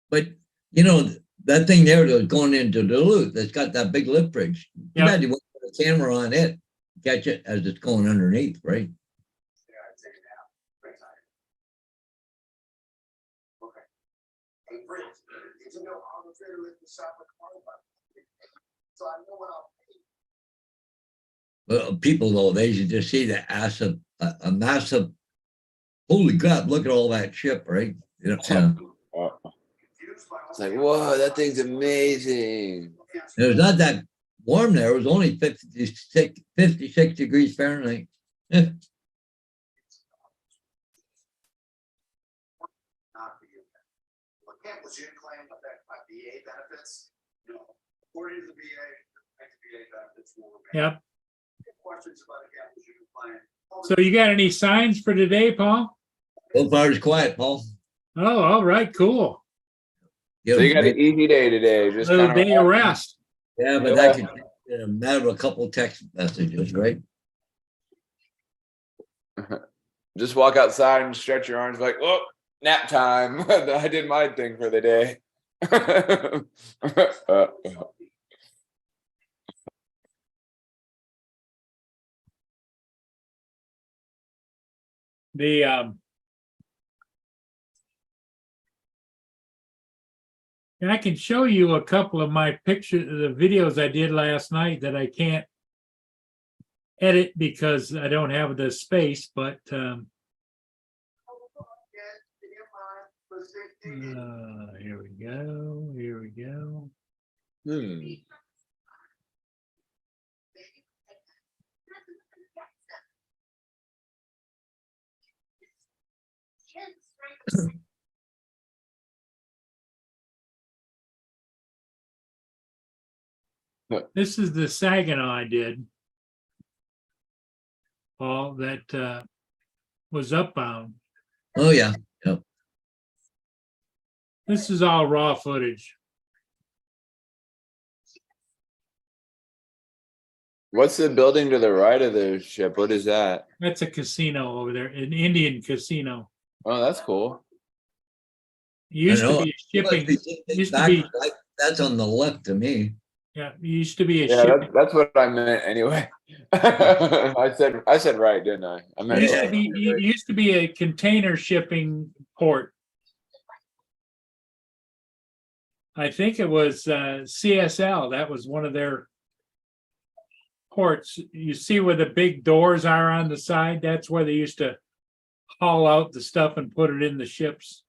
Speaker 1: But that thing there that's going into Duluth, that's got that big lift bridge.
Speaker 2: Yeah.
Speaker 1: You had to put a camera on it, catch it as it's going underneath, right? Well, people though, they should just see the a massive. Holy crap! Look at all that ship, right? Yeah.
Speaker 3: It's like, whoa, that thing's amazing.
Speaker 1: It was not that warm there. It was only 56 degrees Fahrenheit.
Speaker 7: According to the VA, ex-VA benefits will remain.
Speaker 2: Yep.
Speaker 7: Questions about a gap plan,
Speaker 2: So you got any signs for today, Paul?
Speaker 1: So far it's quiet, Paul.
Speaker 2: Oh, all right, cool.
Speaker 1: Yeah,
Speaker 3: So you got an easy day today, just
Speaker 2: Little
Speaker 3: kind
Speaker 2: day of rest.
Speaker 1: yeah, but that could in a matter of a couple text messages, right?
Speaker 3: just walk outside and stretch your arms like, oh, nap time. I did my thing for the day.
Speaker 2: The and I can show you a couple of my pictures, the videos I did last night that I can't edit because I don't have the space, but here we go. Here we go.
Speaker 3: Hmm.
Speaker 2: This is the Saginaw I did, Paul, that was upbound.
Speaker 1: Oh, yeah.
Speaker 2: This is all raw footage.
Speaker 3: What's the building to the right of the ship? What is that?
Speaker 2: That's a casino over there, an Indian casino.
Speaker 3: Oh, that's cool.
Speaker 2: Used to
Speaker 1: know.
Speaker 2: be a shipping. Used to be,
Speaker 1: That's on the left to me.
Speaker 2: yeah, used to be a
Speaker 3: Yeah,
Speaker 2: shipping.
Speaker 3: that's what I meant anyway. I said right, didn't I? I meant
Speaker 2: Used
Speaker 1: Yeah.
Speaker 2: to be, used to be a container shipping port. I think it was CSL. That was one of their ports. You see where the big doors are on the side? That's where they used to haul out the stuff and put it in the ships.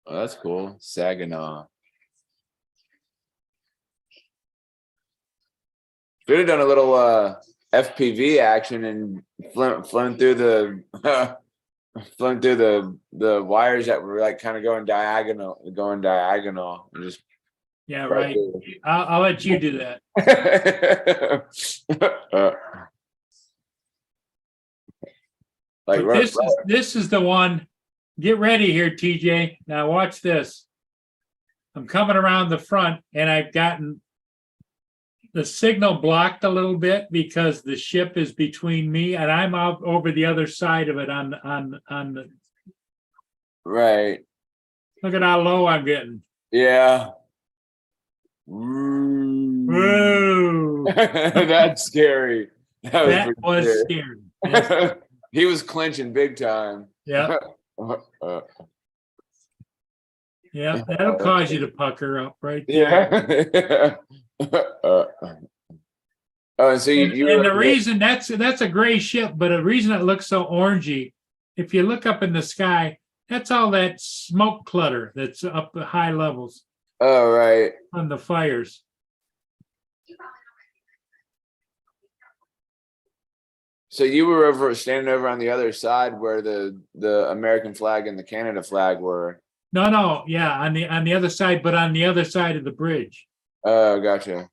Speaker 3: Oh, that's cool. Saginaw. Should have done a little FPV action and flown through the flown through the wires that were like kind of going diagonal, and just
Speaker 2: Yeah, right. I'll let you do that.
Speaker 3: like
Speaker 2: But this is the one. Get ready here, TJ. Now watch this. I'm coming around the front and I've gotten the signal blocked a little bit because the ship is between me and I'm out over the other side of it on the,
Speaker 3: right.
Speaker 2: look at how low I'm getting.
Speaker 3: Yeah.
Speaker 2: Whoa.
Speaker 3: That's scary.
Speaker 2: That was
Speaker 3: pretty
Speaker 2: scary. Yes.
Speaker 3: He was clenching big time.
Speaker 2: Yeah. Yeah. That'll cause you to pucker up right there.
Speaker 3: Yeah. Oh, so you
Speaker 2: And the reason that's a gray ship, but the reason it looks so orangey, if you look up in the sky, that's all that smoke clutter that's up at high levels
Speaker 3: oh, right.
Speaker 2: on the fires.
Speaker 3: So you were standing over on the other side where the American flag and the Canada flag were.
Speaker 2: No, yeah, on the other side, but on the other side of the bridge.
Speaker 3: Oh, gotcha.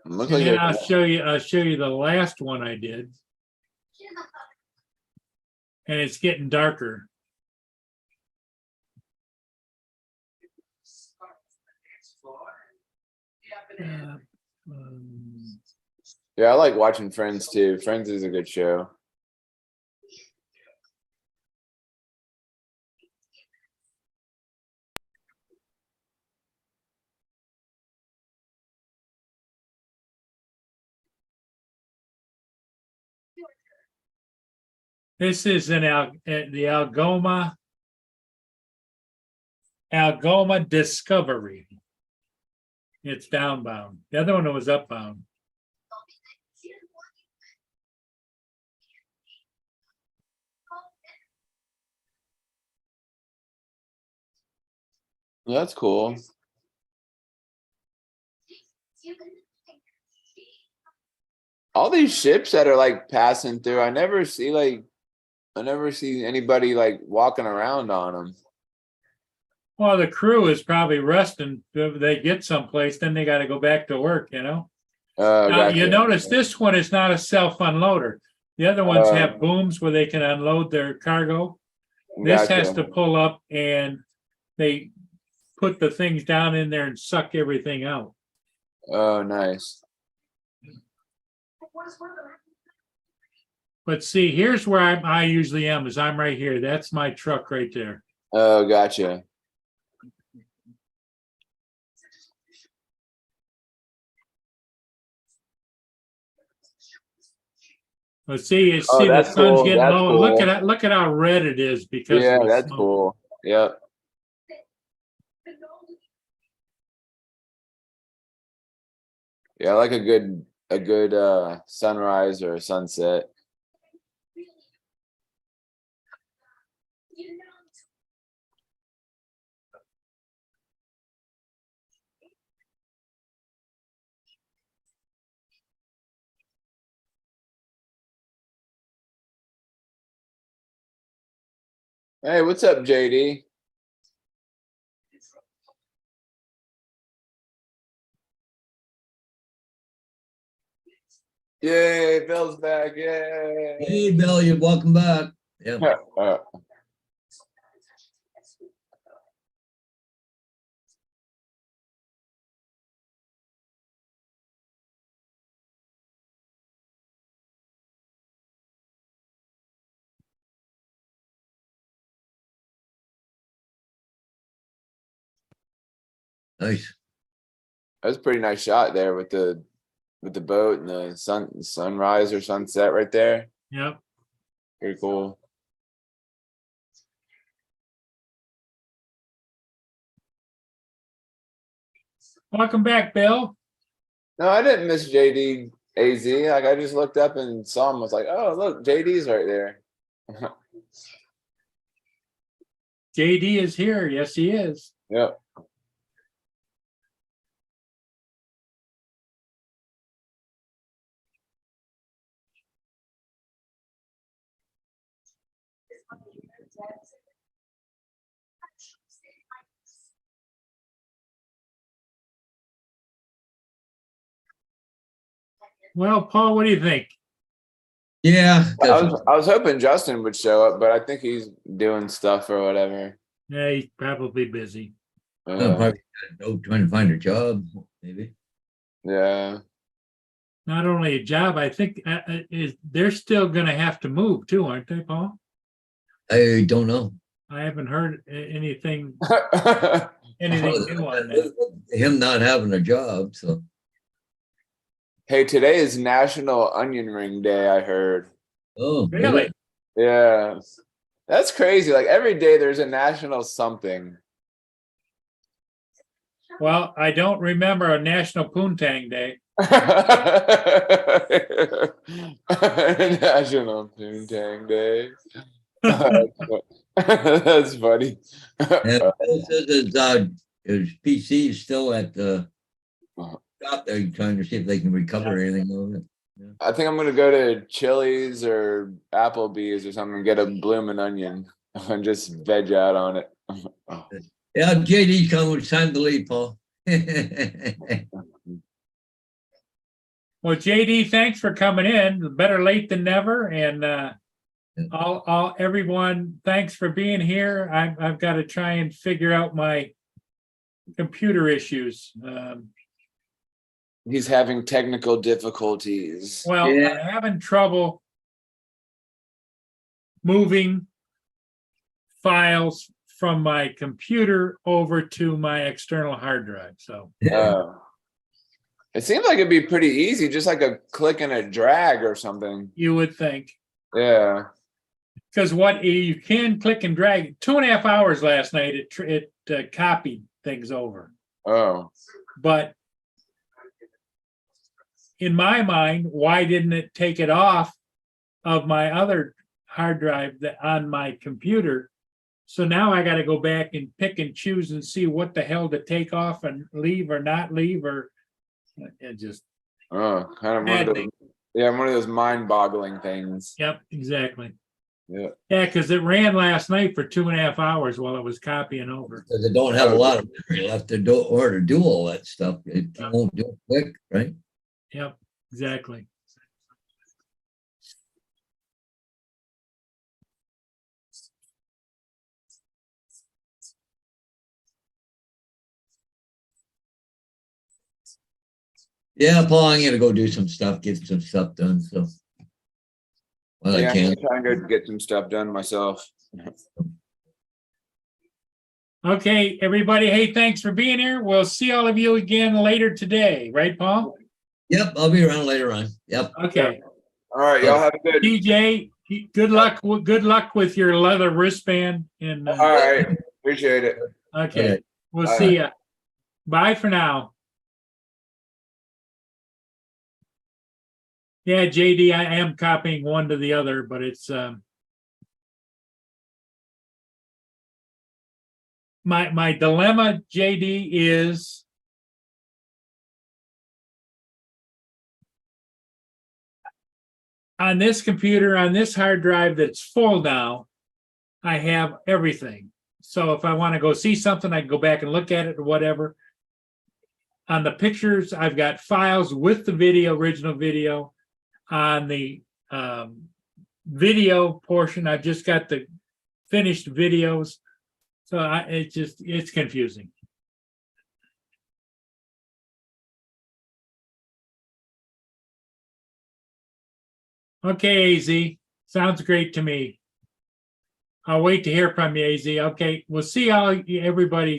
Speaker 3: Looks
Speaker 2: And
Speaker 3: like
Speaker 2: then I'll show you the last one I did. And it's getting darker.
Speaker 3: yeah, I like watching Friends too. Friends is a good show.
Speaker 2: This is the Algoma Discovery. It's downbound. The other one was upbound.
Speaker 3: Well, that's cool. All these ships that are like passing through, I never see like I never see anybody like walking around on them.
Speaker 2: Well, the crew is probably resting. If they get someplace, then they gotta go back to work, you know? Now, you
Speaker 3: Gotcha.
Speaker 2: notice this one is not a self unloader. The other ones have
Speaker 3: Uh,
Speaker 2: booms where they can unload their cargo. This has to
Speaker 3: Gotcha.
Speaker 2: pull up and they put the things down in there and suck everything out.
Speaker 3: Oh, nice.
Speaker 2: But see, here's where I usually am, is I'm right here. That's my truck right there.
Speaker 3: Oh, gotcha.
Speaker 2: But see, you
Speaker 3: Oh,
Speaker 2: see the
Speaker 3: that's
Speaker 2: sun's
Speaker 3: cool.
Speaker 2: getting
Speaker 3: That's
Speaker 2: low. Look
Speaker 3: cool.
Speaker 2: at look at how red it is because
Speaker 3: Yeah,
Speaker 2: of the
Speaker 3: that's
Speaker 2: smoke.
Speaker 3: cool. Yep. Yeah, I like a good sunrise or a sunset. Hey, what's up, JD? Yay, Bill's back. Yay.
Speaker 1: Hey, Bill, you're welcome back. Yeah.
Speaker 3: Uh,
Speaker 1: Nice.
Speaker 3: That's a pretty nice shot there with the boat and the sunrise or sunset right there.
Speaker 2: Yep.
Speaker 3: Pretty cool.
Speaker 2: Welcome back, Bill.
Speaker 3: No, I didn't miss JD AZ. Like I just looked up and saw him. I was like, oh look, JD's right there.
Speaker 2: JD is here. Yes, he is.
Speaker 3: Yep.
Speaker 2: Well, Paul, what do you think?
Speaker 1: Yeah.
Speaker 3: I was hoping Justin would show up, but I think he's doing stuff or whatever.
Speaker 2: Yeah, he's probably busy.
Speaker 1: Probably trying to find a job, maybe.
Speaker 3: Yeah.
Speaker 2: Not only a job, I think they're still going to have to move too, aren't they, Paul?
Speaker 1: I don't know.
Speaker 2: I haven't heard anything
Speaker 3: Oh,
Speaker 2: new on that.
Speaker 1: Him not having a job, so.
Speaker 3: hey, today is National Onion Ring Day, I heard.
Speaker 1: Oh,
Speaker 2: Really?
Speaker 3: Yeah. That's crazy. Like every day there's a national something.
Speaker 2: Well, I don't remember a National Poontang Day.
Speaker 3: National Poontang Day. That's funny.
Speaker 1: And Bill says his PC is still at the shop. They're trying to see if they can recover anything of it.
Speaker 3: I think I'm gonna go to Chili's or Applebee's or something and get a bloomin' onion and just veg out on it.
Speaker 1: Yeah, JD's coming. It's time to leave, Paul.
Speaker 2: Well, JD, thanks for coming in. Better late than never. And everyone, thanks for being here. I've got to try and figure out my computer issues.
Speaker 3: He's having technical difficulties.
Speaker 2: Well,
Speaker 1: Yeah.
Speaker 2: I'm having trouble moving files from my computer over to my external hard drive. So
Speaker 3: It seems like it'd be pretty easy, just like a click and a drag or something.
Speaker 2: you would think,
Speaker 3: Yeah.
Speaker 2: because what you can click and drag 2.5 hours last night, it copied things over.
Speaker 3: Oh.
Speaker 2: But in my mind, why didn't it take it off of my other hard drive on my computer? So now I got to go back and pick and choose and see what the hell to take off and leave or not leave, or it just.
Speaker 3: Oh, kind of one of those, yeah, one of those mind-boggling things.
Speaker 2: Yep, exactly.
Speaker 3: Yeah.
Speaker 2: Yeah, because it ran last night for 2.5 hours while it was copying over.
Speaker 1: Because they don't have a lot of memory left to do or to do all that stuff. It won't do it quick, right?
Speaker 2: Yep, exactly.
Speaker 1: Yeah, Paul, I'm gonna go do some stuff, get some stuff done, so. Well,
Speaker 3: Yeah,
Speaker 1: I
Speaker 3: I'm
Speaker 1: can.
Speaker 3: trying to get some stuff done myself.
Speaker 2: Okay, everybody. Hey, thanks for being here. We'll see all of you again later today, right, Paul?
Speaker 1: Yep, I'll be around later on. Yep.
Speaker 2: Okay.
Speaker 3: All right, y'all have a good.
Speaker 2: TJ, good luck. Good luck with your leather wristband. And
Speaker 3: All right, appreciate it.
Speaker 2: okay,
Speaker 1: Okay.
Speaker 2: we'll
Speaker 3: Bye.
Speaker 2: see ya. Bye for now. Yeah, JD, I am copying one to the other, but it's my dilemma, JD, is on this computer, on this hard drive that's full now, I have everything. So if I want to go see something, I can go back and look at it or whatever. On the pictures, I've got files with the video, original video. On the video portion, I've just got the finished videos. So it's confusing. Okay, AZ, sounds great to me. I'll wait to hear from you, AZ. Okay, we'll see how everybody